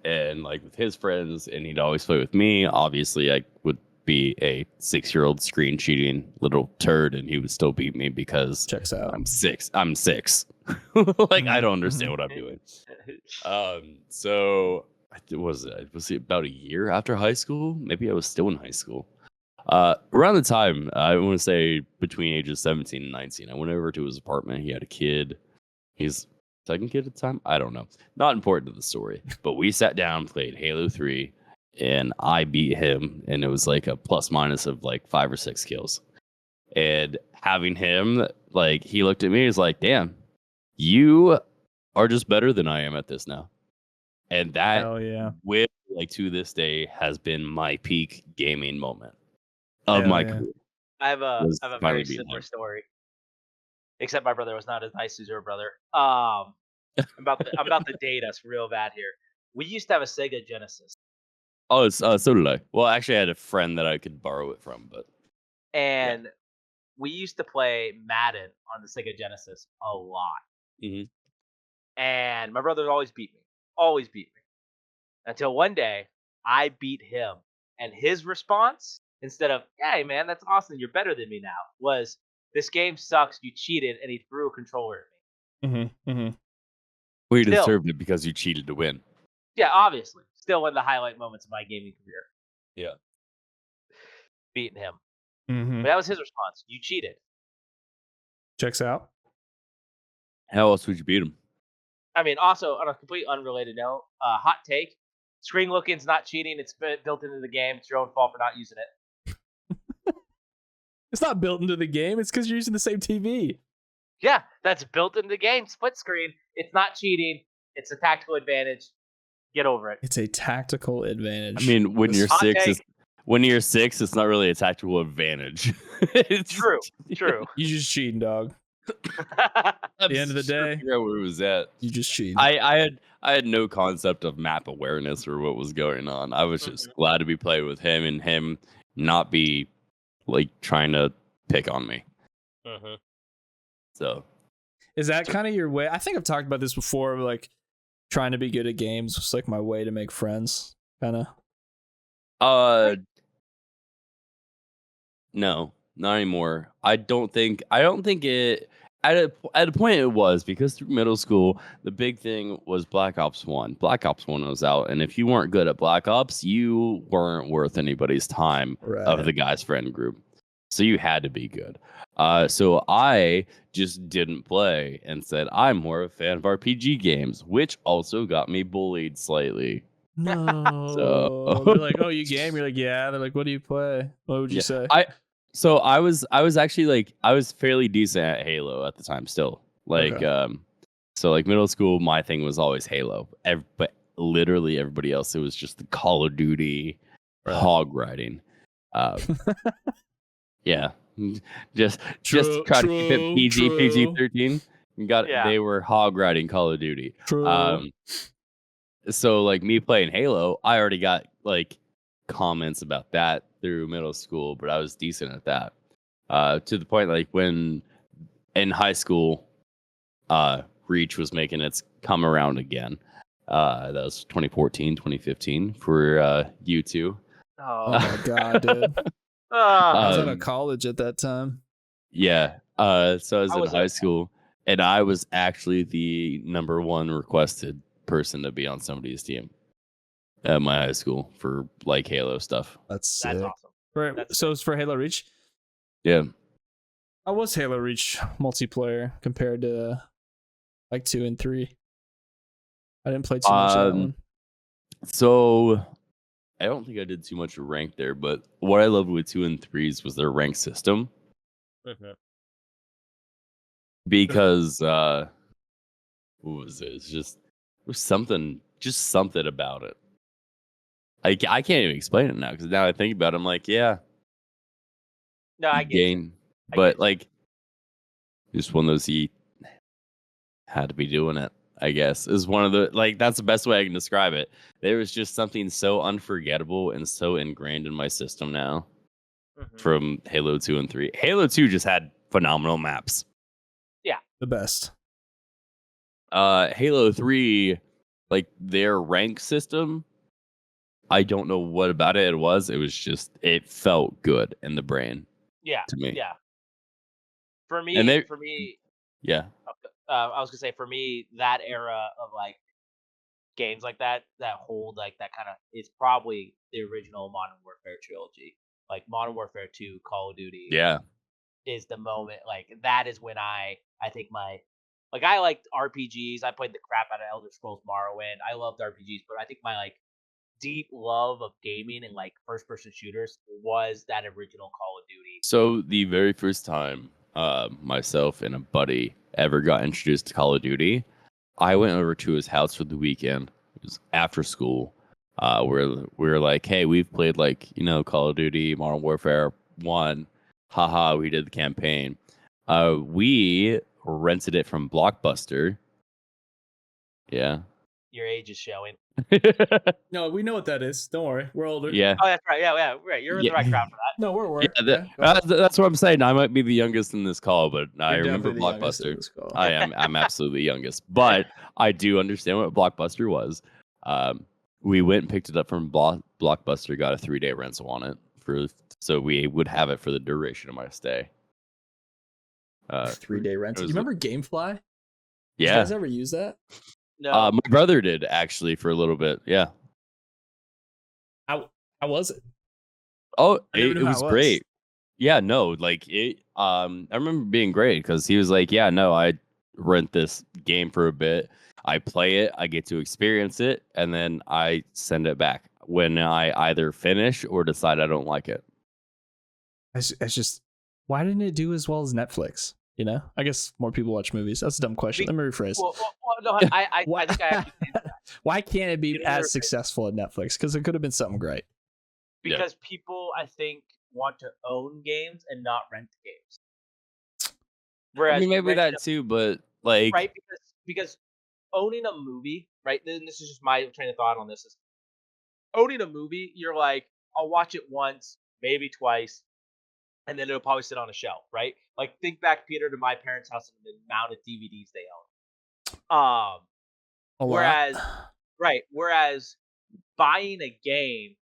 And like with his friends, and he'd always play with me. Obviously, I would be a 6-year-old screen cheating little turd, and he would still beat me because checks out. I'm 6. Like I don't understand what I'm doing. So was it about a year after high school? Maybe I was still in high school. Around the time, I want to say between ages 17 and 19, I went over to his apartment. He had a kid. He's second kid at the time. I don't know. Not important to the story. But we sat down, played Halo 3, and I beat him. And it was like a plus minus of like 5 or 6 kills. And having him, like, he looked at me, he's like, damn, you are just better than I am at this now. And that, with, like, to this day, has been my peak gaming moment of my career. I have a very similar story. Except my brother was not as nice as your brother. I'm about to date us real bad here. We used to have a Sega Genesis. Oh, it's so did I. Well, actually, I had a friend that I could borrow it from, and we used to play Madden on the Sega Genesis a lot. Mm-hmm. And my brother always beat me, until one day I beat him, and his response, instead of "Hey man, that's awesome, you're better than me now," was, "This game sucks, you cheated," and he threw a controller at me. Well, you deserved it because you cheated to win. Yeah, obviously. Still one of the highlight moments of my gaming career. Yeah. Beating him. But that was his response. You cheated. Checks out. How else would you beat him? I mean, also, on a complete unrelated note, hot take, screen looking's not cheating. It's built into the game. It's your own fault for not using it. It's not built into the game. It's because you're using the same TV. Yeah, that's built into the game. Split screen. It's not cheating. It's a tactical advantage. Get over it. It's a tactical advantage. I mean, when you're 6, it's not really a tactical advantage. It's true. You just cheating, dog. At the end of the day, where it was at. You just cheated. I had no concept of map awareness or what was going on. I was just glad to be playing with him and him not be like trying to pick on me. So, is that kind of your way? I think I've talked about this before. Like trying to be good at games was like my way to make friends. Kind of. No, not anymore. I don't think it. At a point it was, because through middle school the big thing was Black Ops 1. Black Ops 1 was out, and if you weren't good at Black Ops, you weren't worth anybody's time of the guys' friend group. So you had to be good. So I just didn't play and said I'm more of a fan of RPG games, which also got me bullied slightly. No. So they're like, "Oh, you game?" You're like, "Yeah." They're like, "What do you play?" What would you say? So I was actually like, I was fairly decent at Halo at the time still. Like so like middle school, my thing was always Halo. But literally everybody else, it was just the Call of Duty hog riding. Yeah. Just try to keep it PG-13. They were hog riding Call of Duty. So like me playing Halo, I already got like comments about that through middle school, but I was decent at that. To the point like when in high school, Reach was making its come around again. That was 2014, 2015 for U2. Oh my god, dude. I was out of college at that time. Yeah. So I was in high school, and I was actually the number one requested person to be on somebody's team at my high school for like Halo stuff. That's awesome. Right. So it's for Halo Reach? Yeah. How was Halo Reach multiplayer compared to like 2 and 3? I didn't play too much of that one. So I don't think I did too much rank there, but what I loved with 2 and 3s was their rank system. Because what was it? It's just there's something about it. I can't even explain it now, because now I think about it, I'm like, yeah. No, I get it. But like, just one of those, he had to be doing it, I guess. Is one of the, like, that's the best way I can describe it. There was just something so unforgettable and so ingrained in my system now. from Halo 2 and 3. Halo 2 just had phenomenal maps. Yeah. The best. Halo 3, like their rank system, I don't know what about it was. It was just, it felt good in the brain. Yeah. To me. Yeah. For me, yeah. I was gonna say, for me, that era of like games like that hold like that kind of, is probably the original Modern Warfare trilogy. Like Modern Warfare 2, Call of Duty. Yeah. Is the moment, like that is when I think I liked RPGs. I played the crap out of Elder Scrolls Morrowind. I loved RPGs, but I think my like deep love of gaming and like first person shooters was that original Call of Duty. So the very first time myself and a buddy ever got introduced to Call of Duty, I went over to his house for the weekend. It was after school. We're like, hey, we've played like, Call of Duty, Modern Warfare 1. Haha, we did the campaign. We rented it from Blockbuster. Yeah. Your age is showing. No, we know what that is. Don't worry. We're older. Yeah. Oh, that's right. Yeah, right. You're in the right crowd for that. No, we're Yeah, that's what I'm saying. I might be the youngest in this call, but I You're remember definitely the youngest in Blockbuster. this call. I'm absolutely the youngest, but I do understand what Blockbuster was. We went and picked it up from Blockbuster, got a 3-day rental on it so we would have it for the duration of my stay. 3-day rental. You remember GameFly? Yeah. Did you guys ever use that? No. My brother did actually for a little bit. Yeah. How was it? Oh, it was great. Yeah, no, like it. I remember being great because he was like, "Yeah, no, I rent this game for a bit. I play it, I get to experience it, and then I send it back when I either finish or decide I don't like it." It's just, why didn't it do as well as Netflix? I guess more people watch movies. That's a dumb question. Let me rephrase. Well, no, I think I actually think that. Why can't it be as successful at Netflix? Because it could have been something great. Because people, I think, want to own games and not rent games. Whereas maybe that too, but like, right? Because owning a movie, right? And this is just my train of thought on this: is owning a movie, you're like, I'll watch it once, maybe twice, and then it'll probably sit on a shelf, right? Like think back, Peter, to my parents' house and the amount of DVDs they own. Whereas buying a game,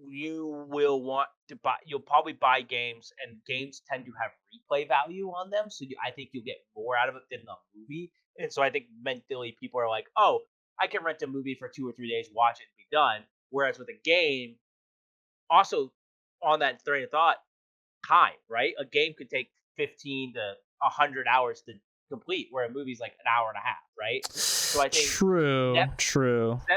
you will want to buy. You'll probably buy games, and games tend to have replay value on them. So I think you'll get more out of it than a movie. And so I think mentally people are like, oh, I can rent a movie for 2 or 3 days, watch it, and be done. Whereas with a game, also on that train of thought, time, right? A game could take 15 to 100 hours to complete, where a movie's like an hour and a half, right? So I think true. Netflix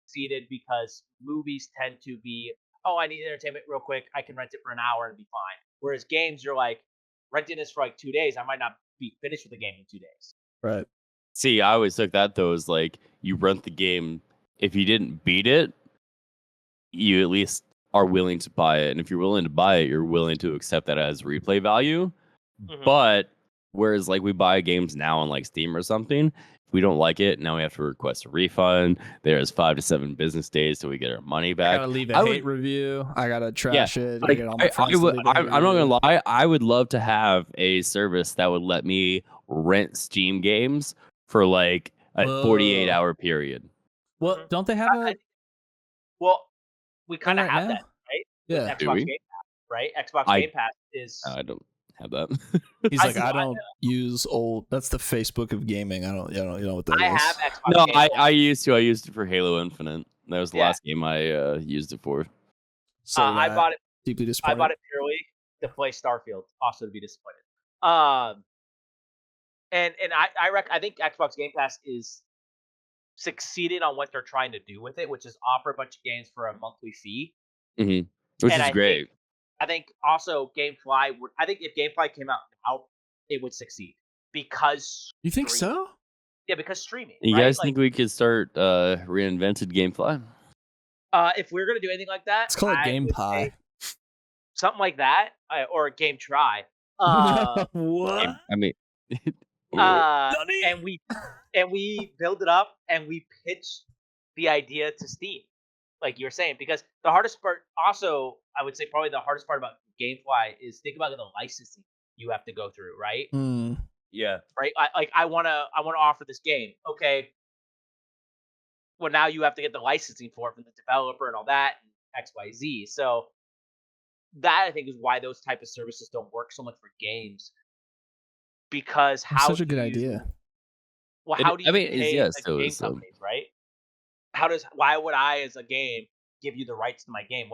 succeeded because movies tend to be, oh, I need entertainment real quick, I can rent it for an hour and be fine. Whereas games, you're like, renting this for like 2 days, I might not be finished with the game in 2 days. Right. See, I always took that though as like, you rent the game, if you didn't beat it, you at least are willing to buy it. And if you're willing to buy it, you're willing to accept that as replay value. Mm-hmm. But whereas like we buy games now on like Steam or something, if we don't like it, now we have to request a refund. There's 5 to 7 business days till we get our money back. I gotta leave a hate review. I gotta trash it. Like, I'm not gonna lie. I would love to have a service that would let me rent Steam games for like a 48-hour period. Well, don't they have a? Well, we kind of have that, right? Yeah. Xbox Game Pass, right? Xbox Game Pass is. I don't have that. He's like, I don't use old. That's the Facebook of gaming. I don't. You know what that is. I have Xbox. No, I used to. I used it for Halo Infinite. That was the last game I used it for. So I bought it. Deeply disappointed. I bought it purely to play Starfield. Also to be disappointed. And I think Xbox Game Pass is succeeding on what they're trying to do with it, which is offer a bunch of games for a monthly fee. Mm-hmm. Which is great. I think also GameFly would. I think if GameFly came out now, it would succeed because. You think so? Yeah, because streaming. You guys think we could start reinvented GameFly? If we're gonna do anything like that, let's call it Game Pie. Something like that, or Game Try. What? I mean, and we build it up and we pitch the idea to Steam, like you were saying, because the hardest part, also, I would say probably the hardest part about GameFly is think about the licensing you have to go through, right? Yeah. Right. I wanna offer this game. Okay. Well, now you have to get the licensing for it from the developer and all that, and X, Y, Z. So that I think is why those type of services don't work so much for games, because That's how such do a good you idea. how do I you mean, it's pay yes. the So game companies, right? Why would I as a game give you the rights to my game?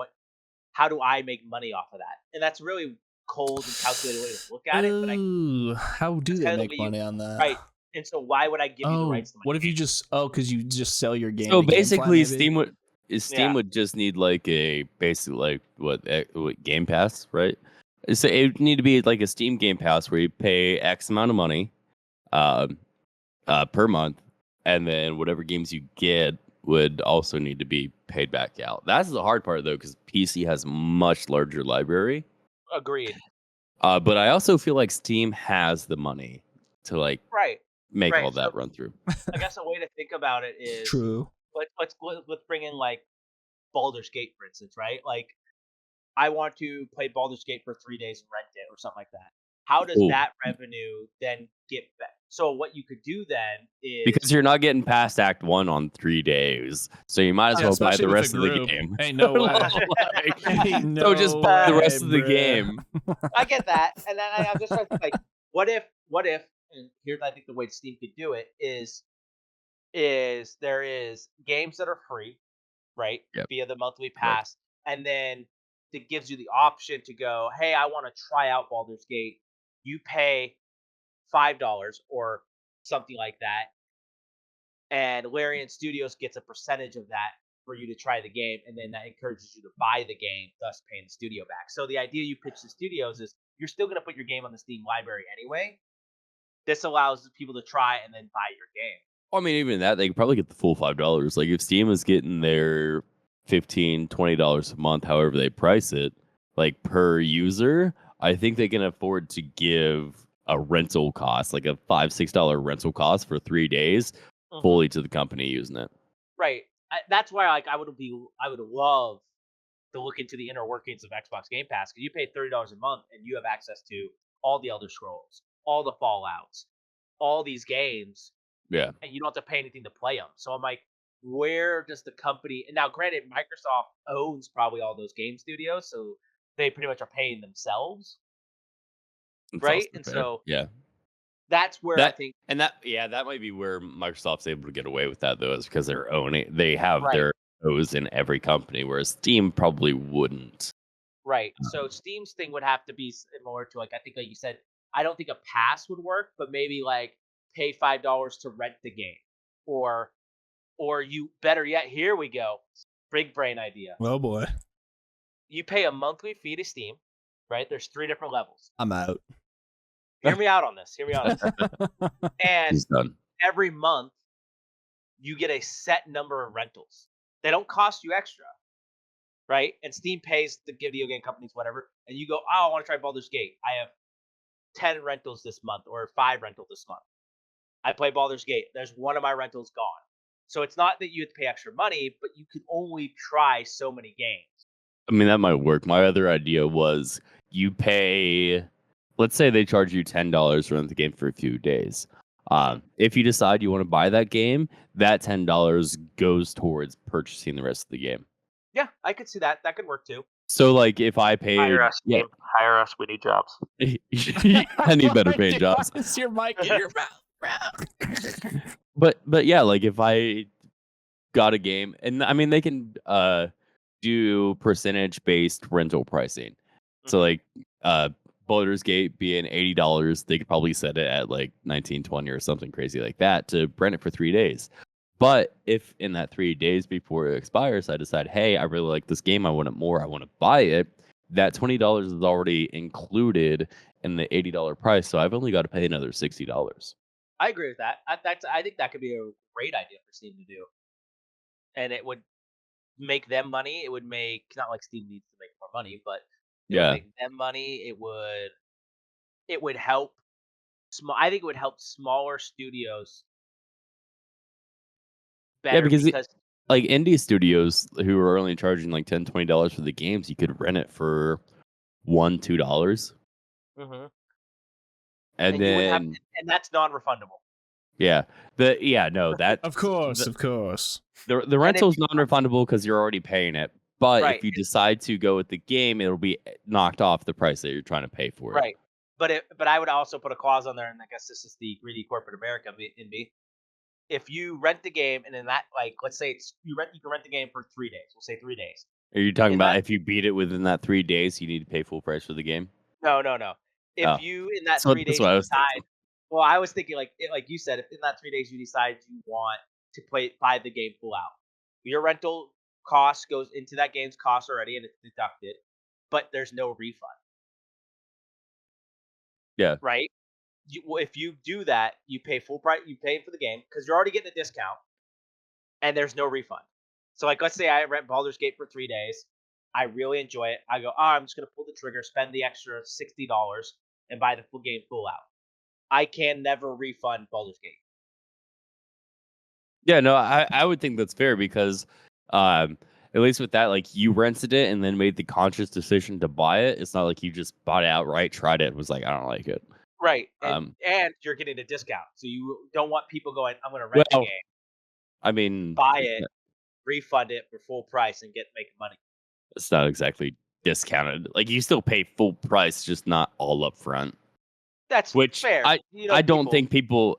How do I make money off of that? And that's really cold and calculated way to look at it, but Ooh, how do that's they kind of the make way money on that? right. And so why would I give you the Oh, rights to my what if you game? just because you just sell your game So to GameFly, basically, maybe? Steam Yeah. would just need like a basic like what Game Pass, right? So it would need to be like a Steam Game Pass where you pay X amount of money, um, per month, and then whatever games you get would also need to be paid back out. That's the hard part though, because PC has much larger library. Agreed. But I also feel like Steam has the money to like Right. make all Right. So that run through. I guess a way to think about it is True. let's bring in like Baldur's Gate, for instance, right? Like I want to play Baldur's Gate for 3 days and rent it or something like that. How does Cool. that revenue then get back? So what you could do then Because is you're not getting past Act 1 on 3 days, so you might as Yeah, well buy especially the with rest a of the group. game. Ain't no way. Ain't So just no buy the way, rest of the bruh. game. I get that, and then I'm just trying to think, like, what if, and here's I think the way Steam could do it is there is games that are free, right, Yep. via the monthly Right. pass, and then it gives you the option to go, hey, I want to try out Baldur's Gate. You pay $5 or something like that, and Larian Studios gets a percentage of that for you to try the game, and then that encourages you to buy the game, thus paying the studio back. So the idea you pitch to studios is you're still going to put your game on the Steam library anyway. This allows people to try and then buy your game. I mean, even that, they could probably get the full $5. Like, if Steam is getting their $15, $20 a month, however they price it, like per user, I think they can afford to give a rental cost, like a $5, $6 rental cost for 3 days, fully to the company using it. Right. That's why, like, I would love to look into the inner workings of Xbox Game Pass, because you pay $30 a month and you have access to all the Elder Scrolls, all the Fallouts, all these games, Yeah. and you don't have to pay anything to play them. So I'm like, where does the company? And now, granted, Microsoft owns probably all those game studios, so they pretty much are paying themselves, It's right? also And fair. so Yeah. that's where I think that might be where Microsoft's able to get away with that though, is because they have Right. their toes in every company, whereas Steam probably wouldn't. Right. So Steam's thing would have to be similar to, like, I think like you said, I don't think a pass would work, but maybe like pay $5 to rent the game. Or you better yet, here we go. Big brain idea. Oh boy, You pay a monthly fee to Steam, right? There's 3 different levels. I'm out. Hear me out on this. Hear me out on this. And He's done. every month you get a set number of rentals. They don't cost you extra, right? And Steam pays the video game companies whatever, and you go, oh, I want to try Baldur's Gate. I have 10 rentals this month or 5 rentals this month. I play Baldur's Gate. There's one of my rentals gone. So it's not that you have to pay extra money, but you can only try so many games. I mean, that might work. My other idea was you pay, let's say they charge you $10 to rent the game for a few days. If you decide you want to buy that game, that $10 goes towards purchasing the rest of the game. Yeah, I could see that. That could work too. So, like, if I paid, Hire us, yeah, team. Hire us. We need jobs. I need better paying jobs. Why is your mic in your mouth? But yeah, like if I got a game, and I mean they can do percentage based rental pricing. So like Baldur's Gate being $80, they could probably set it at like 19, 20 or something crazy like that to rent it for 3 days. But if in that 3 days before it expires, I decide, hey, I really like this game, I want it more, I want to buy it, that $20 is already included in the $80 price. So I've only got to pay another $60. I agree with that. I think that could be a great idea for Steam to do, and it would make them money. It would make, not like Steam needs to make more money, but it would make them money. It would help I think it would help smaller studios better because like indie studios who are only charging like $10, $20 for the games, you could rent it for $1, $2. Mm-hmm. And you wouldn't have, then and that's non-refundable. that Of course, the, of course. the rental's non-refundable because you're already paying it. But Right. if you decide to go with the game, it'll be knocked off the price that you're trying to pay for it. Right. But I would also put a clause on there, and I guess this is the greedy corporate America in me. If you rent the game, and in that, like, let's say you can rent the game for 3 days. We'll say 3 days. Are you talking about if you beat it within that 3 days, you need to pay full price for the game? No. If you in that 3 days decide, well, I was thinking like you said, if in that 3 days you decide you want to buy the game full out, your rental cost goes into that game's cost already, and it's deducted, but there's no refund. Yeah. Right. If you do that, you pay full price. You pay for the game because you're already getting a discount, and there's no refund. So, like, let's say I rent Baldur's Gate for 3 days. I really enjoy it. I go, I'm just gonna pull the trigger, spend the extra $60, and buy the full game full out. I can never refund Baldur's Gate. Yeah, no, I would think that's fair because, at least with that, like you rented it and then made the conscious decision to buy it. It's not like you just bought it outright, tried it, and was like, I don't like it. Right, and you're getting a discount, so you don't want people going, I'm gonna rent the game. I mean, buy it, refund it for full price, and make money. It's not exactly discounted. Like you still pay full price, just not all up front. That's fair. I don't think people.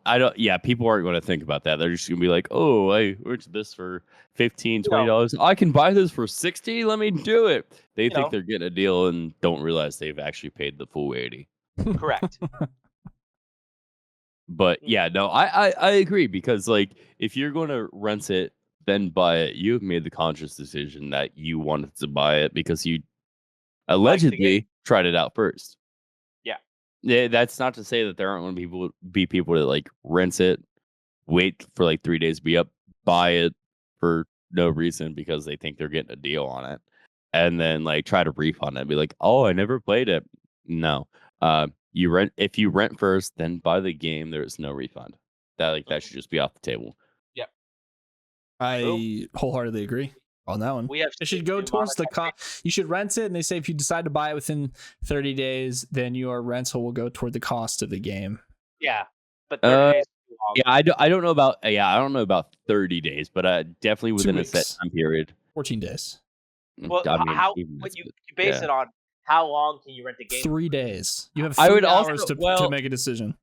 People aren't going to think about that. They're just going to be like, "Oh, I rented this for $15, $20. I can buy this for $60. Let me do it." They think they're getting a deal and don't realize they've actually paid the full $80. Correct. But yeah, no, I agree because like if you're going to rent it, then buy it. You've made the conscious decision that you wanted to buy it because you allegedly tried it out first. Yeah, that's not to say that there aren't going to be people that like rent it, wait for like 3 days to be up, buy it for no reason because they think they're getting a deal on it, and then like try to refund it and be like, "Oh, I never played it." No, if you rent first, then buy the game. There is no refund. That should just be off the table. Yep, I wholeheartedly agree on that one. It should go towards the cost. You should rent it, and they say if you decide to buy it within 30 days, then your rental will go toward the cost of the game. Yeah, but 30 days is too long. Yeah, I don't know about 30 days, but definitely within a set time period. 14 days. Well, you base it on how long can you rent the game? 3 days. You have 3 hours to make a decision.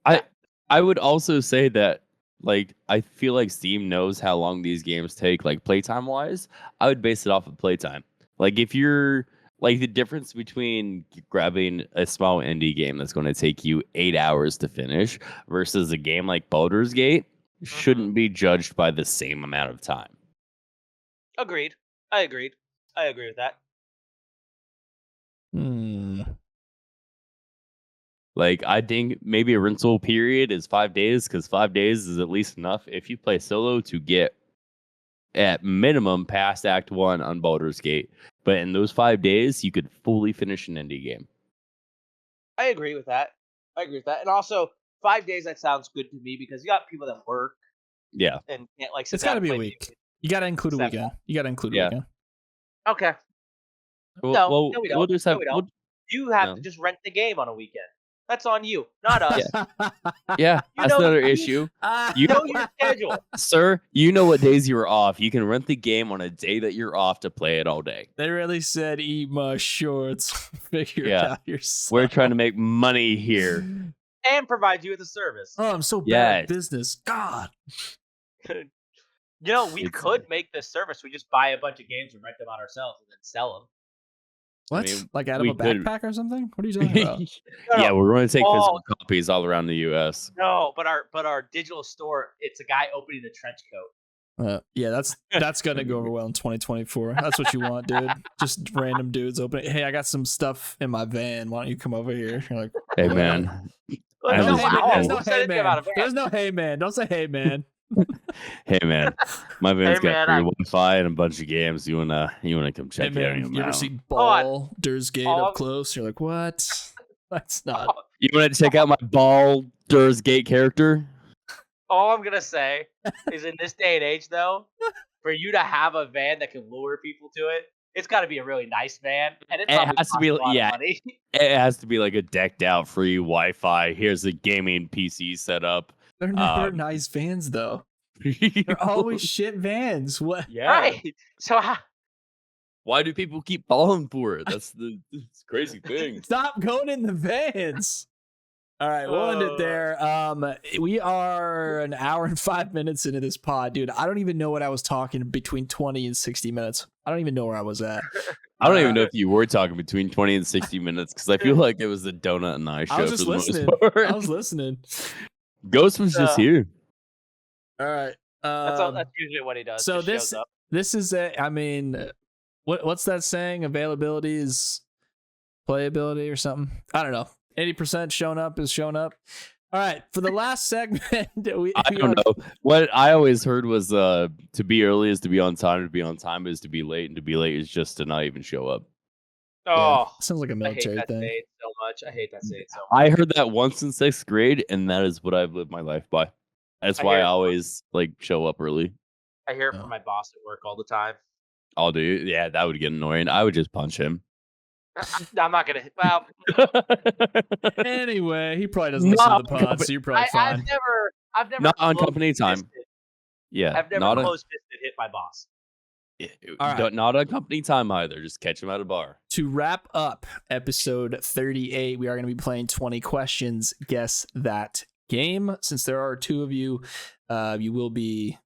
I would also say that. Like, I feel like Steam knows how long these games take, like, playtime wise. I would base it off of playtime. Like, if you're, like, the difference between grabbing a small indie game that's going to take you 8 hours to finish versus a game like Baldur's Gate shouldn't be judged by the same amount of time. Agreed. I agree with that. Like, I think maybe a rental period is 5 days because 5 days is at least enough if you play solo to get at minimum past Act 1 on Baldur's Gate. But in those 5 days, you could fully finish an indie game. I agree with that. And also, 5 days, that sounds good to me because you got people that work. Yeah. And can't, like, it's got to be a week. You got to include a weekend. Weekend. Okay. Well, we don't. You have to just rent the game on a weekend. That's on you, not us. Yeah, that's another issue. You know your schedule. Sir, you know what days you are off. You can rent the game on a day that you're off to play it all day. They really said eat my shorts. Figure it out yourself. We're trying to make money here. And provide you with a service. Oh, I'm so bad at business. God. We could make this service. We just buy a bunch of games and rent them out ourselves and then sell them. What? I mean, like out of a backpack or something? What are you talking about? Yeah, we're going to take physical copies all around the U.S. No, but our digital store, it's a guy opening a trench coat. Yeah, that's gonna go over well in 2024. That's what you want, dude. Just random dudes opening. Hey, I got some stuff in my van. Why don't you come over here? You're like, hey man. There's no hey man. There's no hey man. Don't say hey man. Hey man, my van's got free Wi-Fi and a bunch of games. You wanna come check it out? You ever see Baldur's Gate up close? You're like, what? That's not. You want to check out my Baldur's Gate character? All I'm gonna say is, in this day and age, though, for you to have a van that can lure people to it, it's got to be a really nice van, and it It probably has to costs be, a lot yeah. of money. It has to be like a decked out free Wi-Fi. Here's a gaming PC setup. They're never nice vans though. They're always shit vans. What? Yeah. Right. So Why do people keep falling for it? That's the crazy thing. Stop going in the vans. All right, we'll end it there. We are an hour and 5 minutes into this pod, dude. I don't even know what I was talking between 20 and 60 minutes. I don't even know where I was at. I don't even know if you were talking between 20 and 60 minutes because I feel like it was the Donut and I show I was for just the listening. most part. I was listening. Ghost was just here. All right. that's usually what he does. So just shows up. this is I mean, what's that saying? Availability is playability or something. I don't know. 80% shown up is shown up. All right, for the last segment, I don't know. What I always heard was to be early is to be on time. To be on time is to be late, and to be late is just to not even show up. Oh, sounds like a military I hate that thing. saying so much. I hate that saying so much. I heard that once in 6th grade, and that is what I've lived my life by. That's why I always like show up early. I hear it from my boss at work all the time. I'll do. Yeah, that would get annoying. I would just punch him. I'm not gonna. Well, anyway, he probably doesn't listen to the pod, so you're probably fine. I've never not on company time. Yeah, I've never close fisted hit my boss. All right. Not on company time either. Just catch him at a bar. To wrap up episode 38, we are going to be playing 20 questions. Guess that game. Since there are two of you, you will be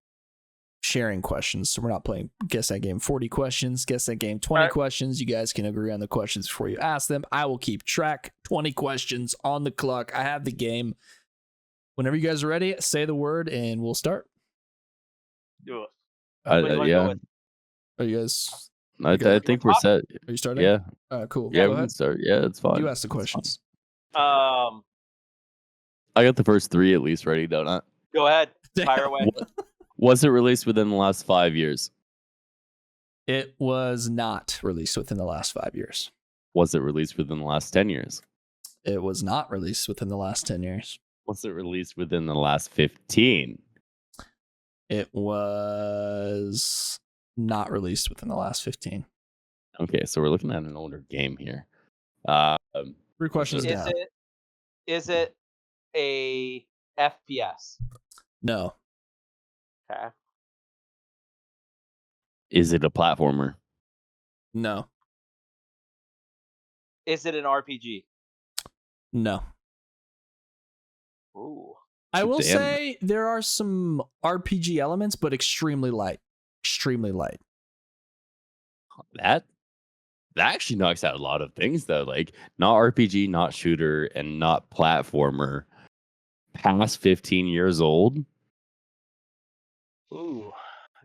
sharing questions. So we're not playing Guess That Game 40 questions. Guess That Game 20 questions. You guys can agree on the questions before you ask them. I will keep track. 20 questions on the clock. I have the game. Whenever you guys are ready, say the word and we'll start. Do it. Yeah. Are you guys? I think we're set. Are you starting? Yeah. Cool. Yeah, we can start. Yeah, it's fine. You ask the questions. I got the first 3 at least ready, Donut. Go ahead. Fire away. Was it released within the last 5 years? It was not released within the last 5 years. Was it released within the last 10 years? It was not released within the last 10 years. Was it released within the last 15? It was not released within the last 15. Okay, so we're looking at an older game here. 3 questions down. Is it a FPS? No. Okay. Is it a platformer? No. Is it an RPG? No. Ooh. I will say there are some RPG elements, but extremely light. Extremely light. That actually knocks out a lot of things, though. Like, not RPG, not shooter, and not platformer. Past 15 years old. Ooh.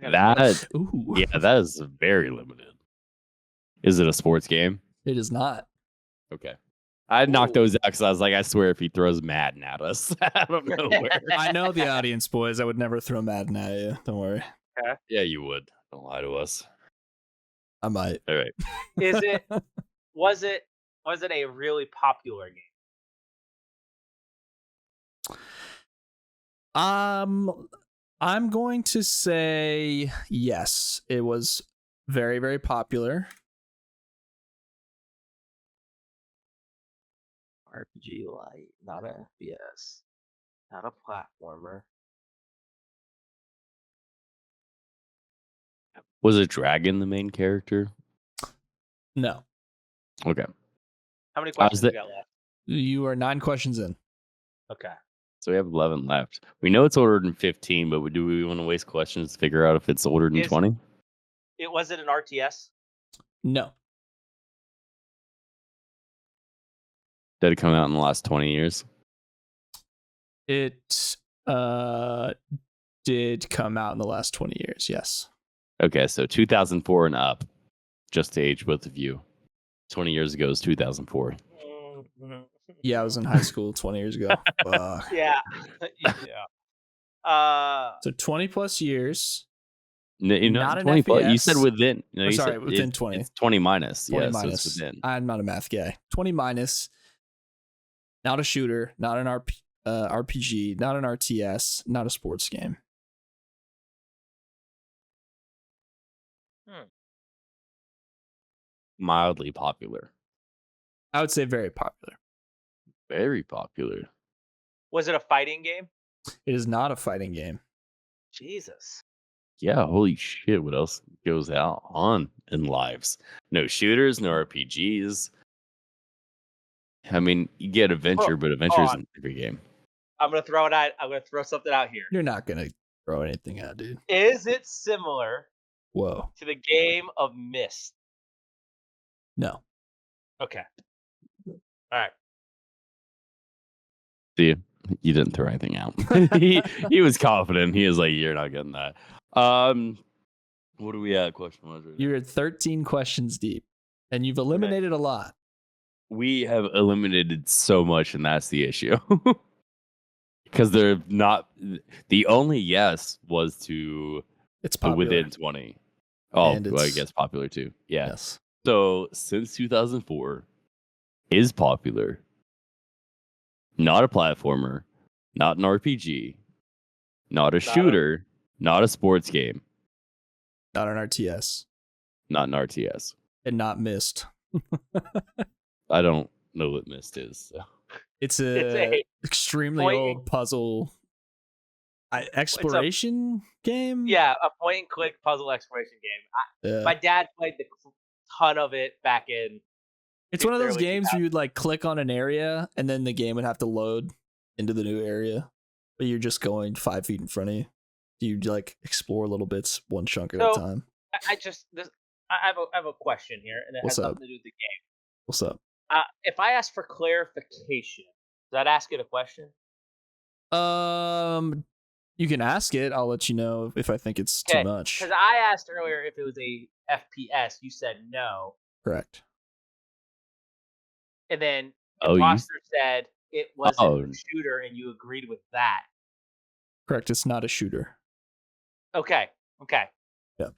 Yeah, that is very limited. Is it a sports game? It is not. Okay. I knocked those out because I was like, I swear if he throws Madden at us, I don't know where. I know the audience, boys. I would never throw Madden at you. Don't worry. Okay. Yeah, you would. Don't lie to us. I might. All right. Was it a really popular game? I'm going to say yes. It was very, very popular. RPG light, not a FPS, not a platformer. Was it Dragon the main character? No. Okay. How many questions we got left? You are 9 questions in. Okay. So we have 11 left. We know it's ordered in 15, but do we want to waste questions to figure out if it's ordered in 20? Was it an RTS? No. Did it come out in the last 20 years? It did come out in the last 20 years, yes. Okay, so 2004 and up. Just to age both of you. 20 years ago is 2004. Yeah, I was in high school 20 years ago. Yeah. So 20 plus years. No, not 20 an plus. FPS. You said within. No, you sorry, said within 20. It's 20 minus. 20 yeah, minus. so it's within. I'm not a math guy. 20 minus. Not a shooter. Not an RPG. Not an RTS. Not a sports game. mildly popular? I would say very popular. Very popular. Was it a fighting game? It is not a fighting game. Jesus. Yeah, holy shit. What else goes out on in lives? No shooters, no RPGs. I mean, you get adventure, but adventure isn't every game. I'm gonna throw it out. I'm gonna throw something out here. You're not gonna throw anything out, dude. Is it similar Whoa. to the game of Myst? No. Okay. All right. See, you didn't throw anything out. he was confident. He was like, "You're not getting that." What do we at? Question was right You're at 13 questions deep, and you've eliminated a lot. We have eliminated so much, and that's the issue. Because they're not. The only yes was to It's popular. within 20. Oh, And well, I guess popular too. Yeah. Yes. So since 2004, is popular. Not a platformer, not an RPG, not a shooter, not a sports game, Not an RTS. not an RTS. And not Myst. I don't know what Myst is. So. It's a extremely old puzzle exploration game. Yeah, a point and click puzzle exploration game. My dad played a ton of it back in. It's one of those games where you'd like click on an area and then the game would have to load into the new area, but you're just going 5 feet in front of you. You like explore little bits, one chunk at a time. I have a question here, and it has nothing to do with the game. What's up? If I ask for clarification, does that ask it a question? You can ask it. I'll let you know if I think it's too much. Because I asked earlier if it was a FPS. You said no. Correct. And then Imp0str said it wasn't a shooter, and you agreed with that. Correct. It's not a shooter. Okay. Yeah.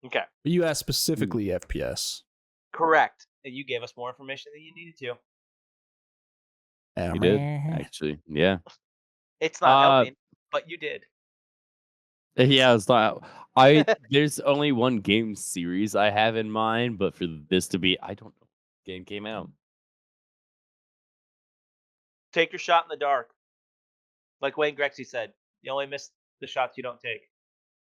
Okay. But you asked specifically FPS. Correct. And you gave us more information than you needed to. You did, actually. Yeah. It's not helping, but you did. Yeah, it's not. There's only one game series I have in mind, but for this to be, I don't know. Game came out. Take your shot in the dark. Like Wayne Gretzky said, you only miss the shots you don't take.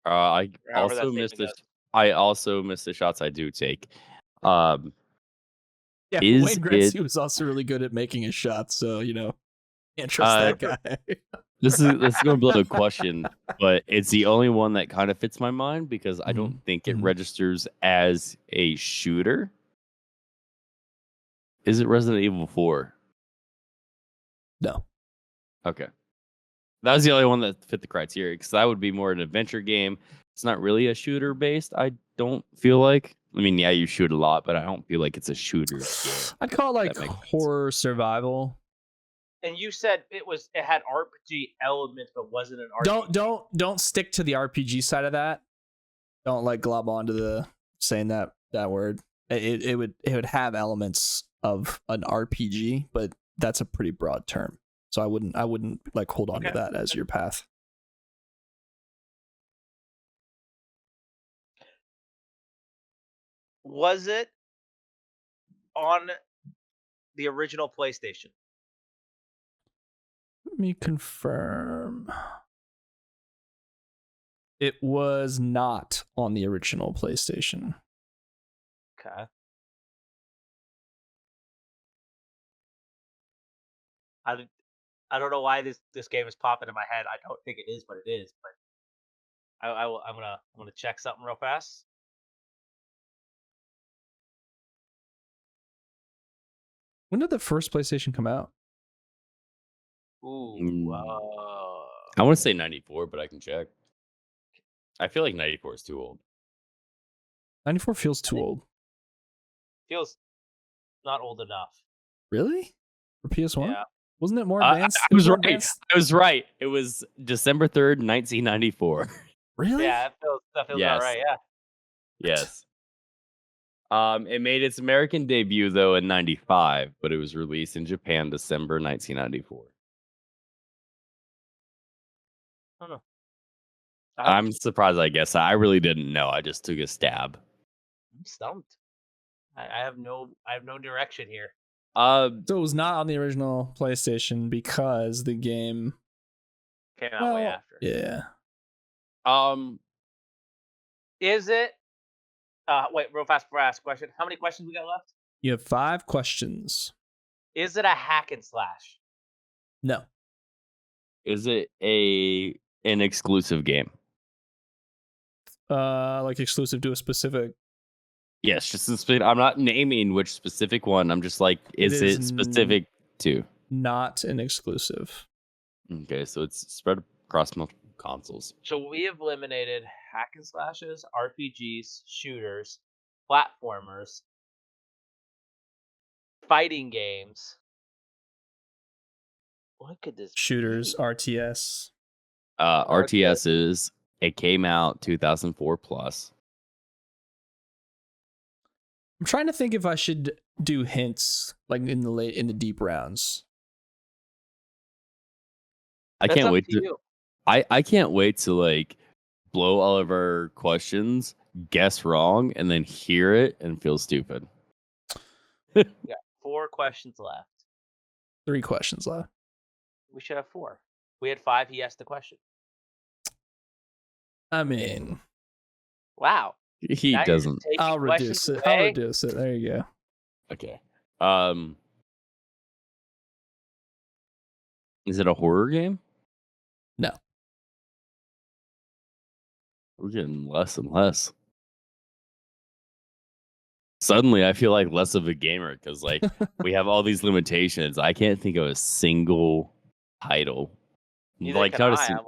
I also miss the shots I do take. Wayne Gretzky was also really good at making his shots, so can't trust that guy. This is going to be a question, but it's the only one that kind of fits my mind because I don't think it registers as a shooter. Is it Resident Evil 4? No. Okay. That was the only one that fit the criteria because that would be more an adventure game. It's not really a shooter based. I don't feel like. I mean, yeah, you shoot a lot, but I don't feel like it's a shooter game. I'd call it like horror survival. And you said it had RPG elements, but wasn't an RPG. Don't stick to the RPG side of that. Don't like glob onto the saying that word. It would have elements of an RPG, but that's a pretty broad term. So I wouldn't like hold on to that as your path. Was it on the original PlayStation? Let me confirm. It was not on the original PlayStation. Okay. I don't know why this game is popping in my head. I don't think it is, but it is. But I'm gonna check something real fast. When did the first PlayStation come out? Ooh. I want to say 94, but I can check. I feel like 94 is too old. 94 feels too old. Feels not old enough. Really? For PS1? Yeah. Wasn't it more advanced? I was right. It was December 3rd, 1994. Really? Yeah, that feels about right, yeah. Yes. It made its American debut though in 95, but it was released in Japan December 1994. I don't know. I'm surprised, I guess. I really didn't know. I just took a stab. I'm stumped. I have no direction here. So it was not on the original PlayStation because the game came out way after. Yeah. Is it? Wait, real fast before I ask a question. How many questions we got left? You have 5 questions. Is it a hack and slash? No. Is it an exclusive game? Like exclusive to a specific. Yes, just a specific. I'm not naming which specific one. I'm just like, is it specific to? Not an exclusive. Okay, so it's spread across multiple consoles. So we have eliminated hack and slashes, RPGs, shooters, platformers, fighting games. What could this shooters, be? RTS. RTS it came out 2004 plus. I'm trying to think if I should do hints like in the deep rounds. I can't wait to I can't wait to like blow all of our questions, guess wrong, and then hear it and feel stupid. We got 4 questions left. 3 questions left. We should have 4. We had 5. He asked the question. I mean, wow. He doesn't. I'll reduce it. I'll reduce it. There you go. Okay. Is it a horror game? No. We're getting less and less. Suddenly, I feel like less of a gamer because, like, we have all these limitations. I can't think of a single title. Neither can I.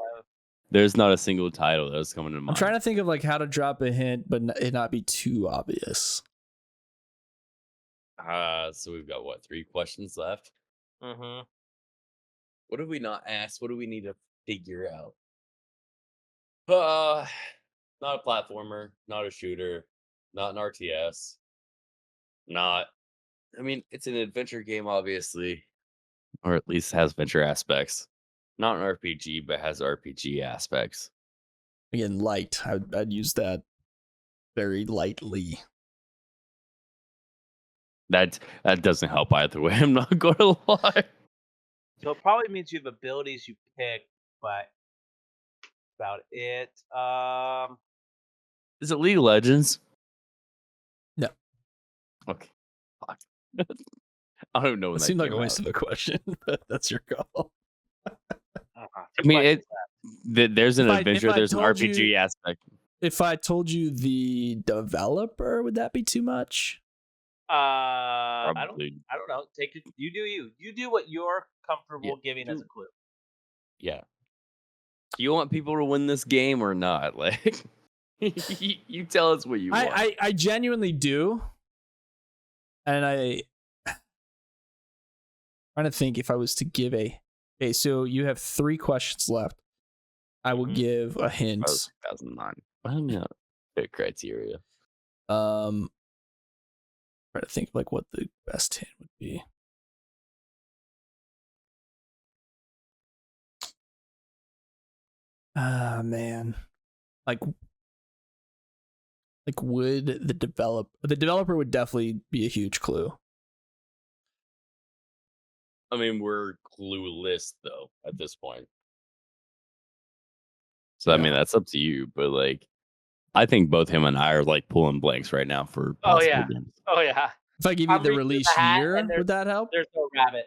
There's not a single title that's coming to mind. I'm trying to think of like how to drop a hint, but it not be too obvious. So we've got what, 3 questions left? Mm-hmm. What have we not asked? What do we need to figure out? Not a platformer, not a shooter, not an RTS, I mean, it's an adventure game, obviously, or at least has adventure aspects. Not an RPG, but has RPG aspects. Again, light. I'd use that very lightly. That doesn't help either way. I'm not going to lie. So it probably means you have abilities you pick, but about it. Is it League of Legends? No. Okay. I don't know. It seemed like a waste of a question, but that's your call. I mean, there's an adventure. There's an RPG aspect. If I told you the developer, would that be too much? I don't know. Take it. You do you. You do what you're comfortable giving as a clue. Yeah. Do you want people to win this game or not? Like, you tell us what you want. I genuinely do, and trying to think if I was to give a. Okay, so you have 3 questions left. I will give a hint. 2009. I don't know. Good criteria. Try to think like what the best hint would be. Man. Like would the developer would definitely be a huge clue. I mean, we're clueless though at this point. So I mean, that's up to you. But like, I think both him and I are like pulling blanks right now for possible games. Oh yeah. If I give you the release year, would that help? There's no rabbit.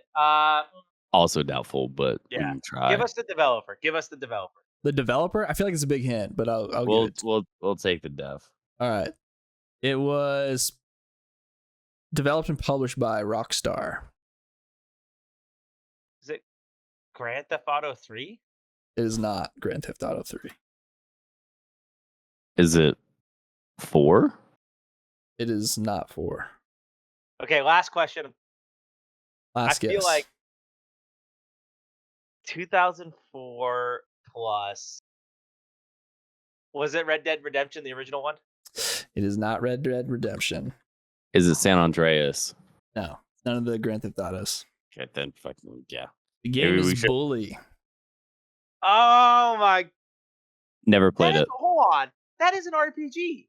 Also doubtful, but yeah. Try. Give us the developer. The developer? I feel like it's a big hint, but I'll give it. We'll take the dev. All right. It was developed and published by Rockstar. Is it Grand Theft Auto 3? It is not Grand Theft Auto 3. Is it 4? It is not 4. Okay, last question. Last guess. I feel like 2004 plus. Was it Red Dead Redemption, the original one? It is not Red Dead Redemption. Is it San Andreas? No, none of the Grand Theft Autos. Okay, then fucking yeah. The game is Bully. Oh my! Never played it. Hold on, that is an RPG.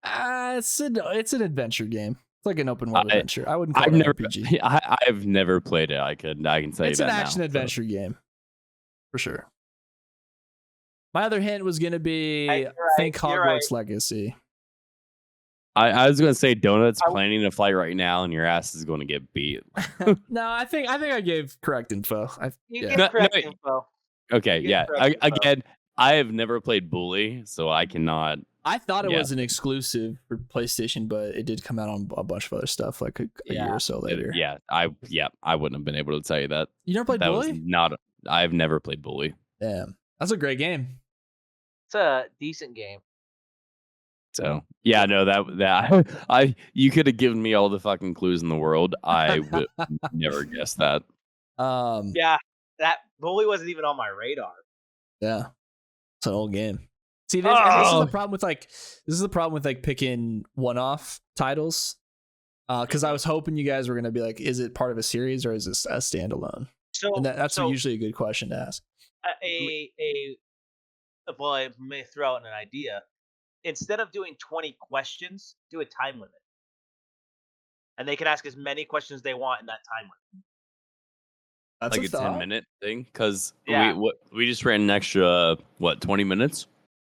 It's an adventure game. It's like an open world adventure. I wouldn't call it an RPG. I've never played it. I can tell you that now. It's an action adventure game, for sure. My other hint was going to be think Hogwarts Legacy. I was going to say Donut's planning to fight right now, and your ass is going to get beat. No, I think I gave correct info. Gave correct info. Okay, yeah. Again, I have never played Bully, so I cannot. I thought it was an exclusive for PlayStation, but it did come out on a bunch of other stuff like a year or so later. I wouldn't have been able to tell you that. You never played Bully? I've never played Bully. Damn, that's a great game. It's a decent game. So yeah, no, that you could have given me all the fucking clues in the world. I would never guess that. Yeah, that Bully wasn't even on my radar. Yeah, it's an old game. See, this is the problem with like picking one-off titles. Because I was hoping you guys were gonna be like, is it part of a series or is this a standalone? So that's usually a good question to ask. Well, I may throw out an idea. Instead of doing 20 questions, do a time limit. And they can ask as many questions they want in that time limit. That's like a 10-minute thing? Because we just ran an extra, 20 minutes?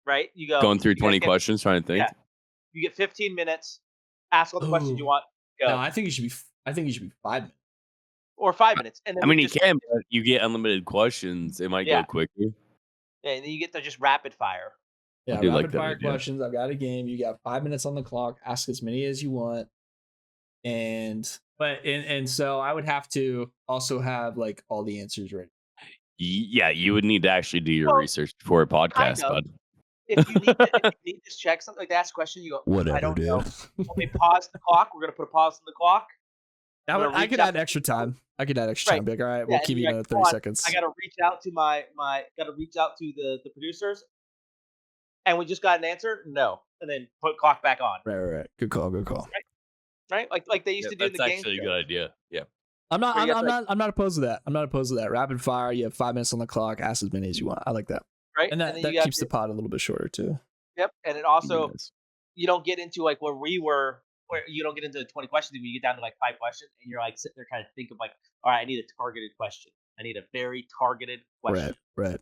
Right? You go going through 20 questions, trying to think. Yeah. You get 15 minutes, ask all the questions you want, go. No, I think it should be 5 minutes. Or 5 minutes. And then you can, but you get unlimited questions. It might go quicker. Yeah, and then you get the just rapid fire. Yeah, rapid fire questions. I've got a game. You got 5 minutes on the clock. Ask as many as you want. And so I would have to also have like all the answers ready. Yeah, you would need to actually do your research before a podcast, bud. If you need to just check something like ask a question, you go, whatever, I don't know. Let me pause the clock. We're gonna put a pause on the clock. I could add extra time. Be like, all right, we'll keep you another 30 seconds. I gotta reach out to the producers. And we just got an answer? No. And then put clock back on. Right. Good call. Right? Like they used to do in the game. That's actually a good idea. Yeah. I'm not opposed to that. Rapid fire, you have 5 minutes on the clock, ask as many as you want. I like that. Right. And that keeps the pod a little bit shorter too. Yep. And it also you don't get into like where you don't get into 20 questions, you get down to like 5 questions and you're like sitting there trying to think of like, all right, I need a targeted question. I need a very targeted question. Right.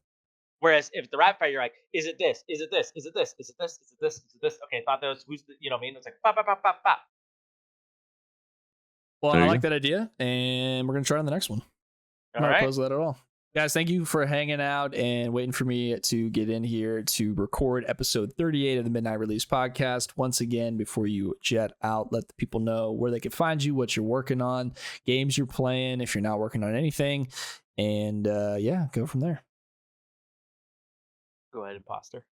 Whereas if the rapid fire, you're like, is it this? Is it this? Is it this? Is it this? Is it this? Is it this? Okay, I thought that was who's the, you know what I mean? It's like pop, pop, pop, pop, pop. Well, I like that idea, and we're gonna try on the next one. I'm not opposed to that at all. Guys, thank you for hanging out and waiting for me to get in here to record episode 38 of the Midnight Release podcast. Once again, before you jet out, let the people know where they can find you, what you're working on, games you're playing, if you're not working on anything, and go from there. Go ahead, Imp0str.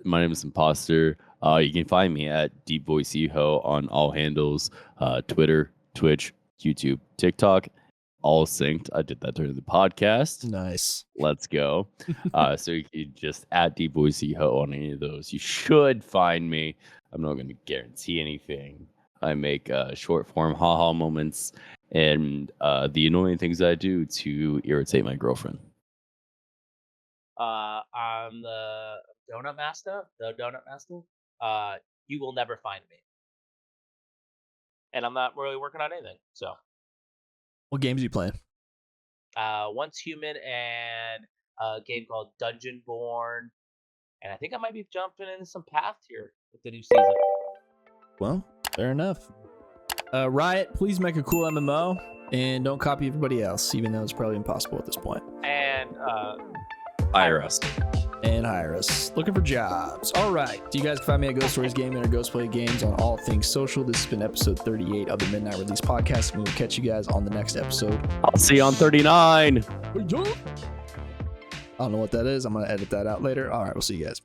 My name is Imp0str. You can find me at DeepVoiceEho on all handles, Twitter, Twitch, YouTube, TikTok. All synced. I did that during the podcast. Nice. Let's go. So you can just at DeepVoiceEho on any of those. You should find me. I'm not going to guarantee anything. I make short form haha moments and the annoying things I do to irritate my girlfriend. I'm the donutmasta. You will never find me. And I'm not really working on anything, so. What games are you playing? Once Human and a game called Dungeonborn. And I think I might be jumping into some Path here with the new season. Well, fair enough. Riot, please make a cool MMO and don't copy everybody else, even though it's probably impossible at this point. And hire us. Looking for jobs. All right. You guys can find me at Ghost Stories Gaming or Ghost Play Games on all things social. This has been episode 38 of the Midnight Release podcast. We will catch you guys on the next episode. I'll see you on 39. I don't know what that is. I'm going to edit that out later. All right. We'll see you guys.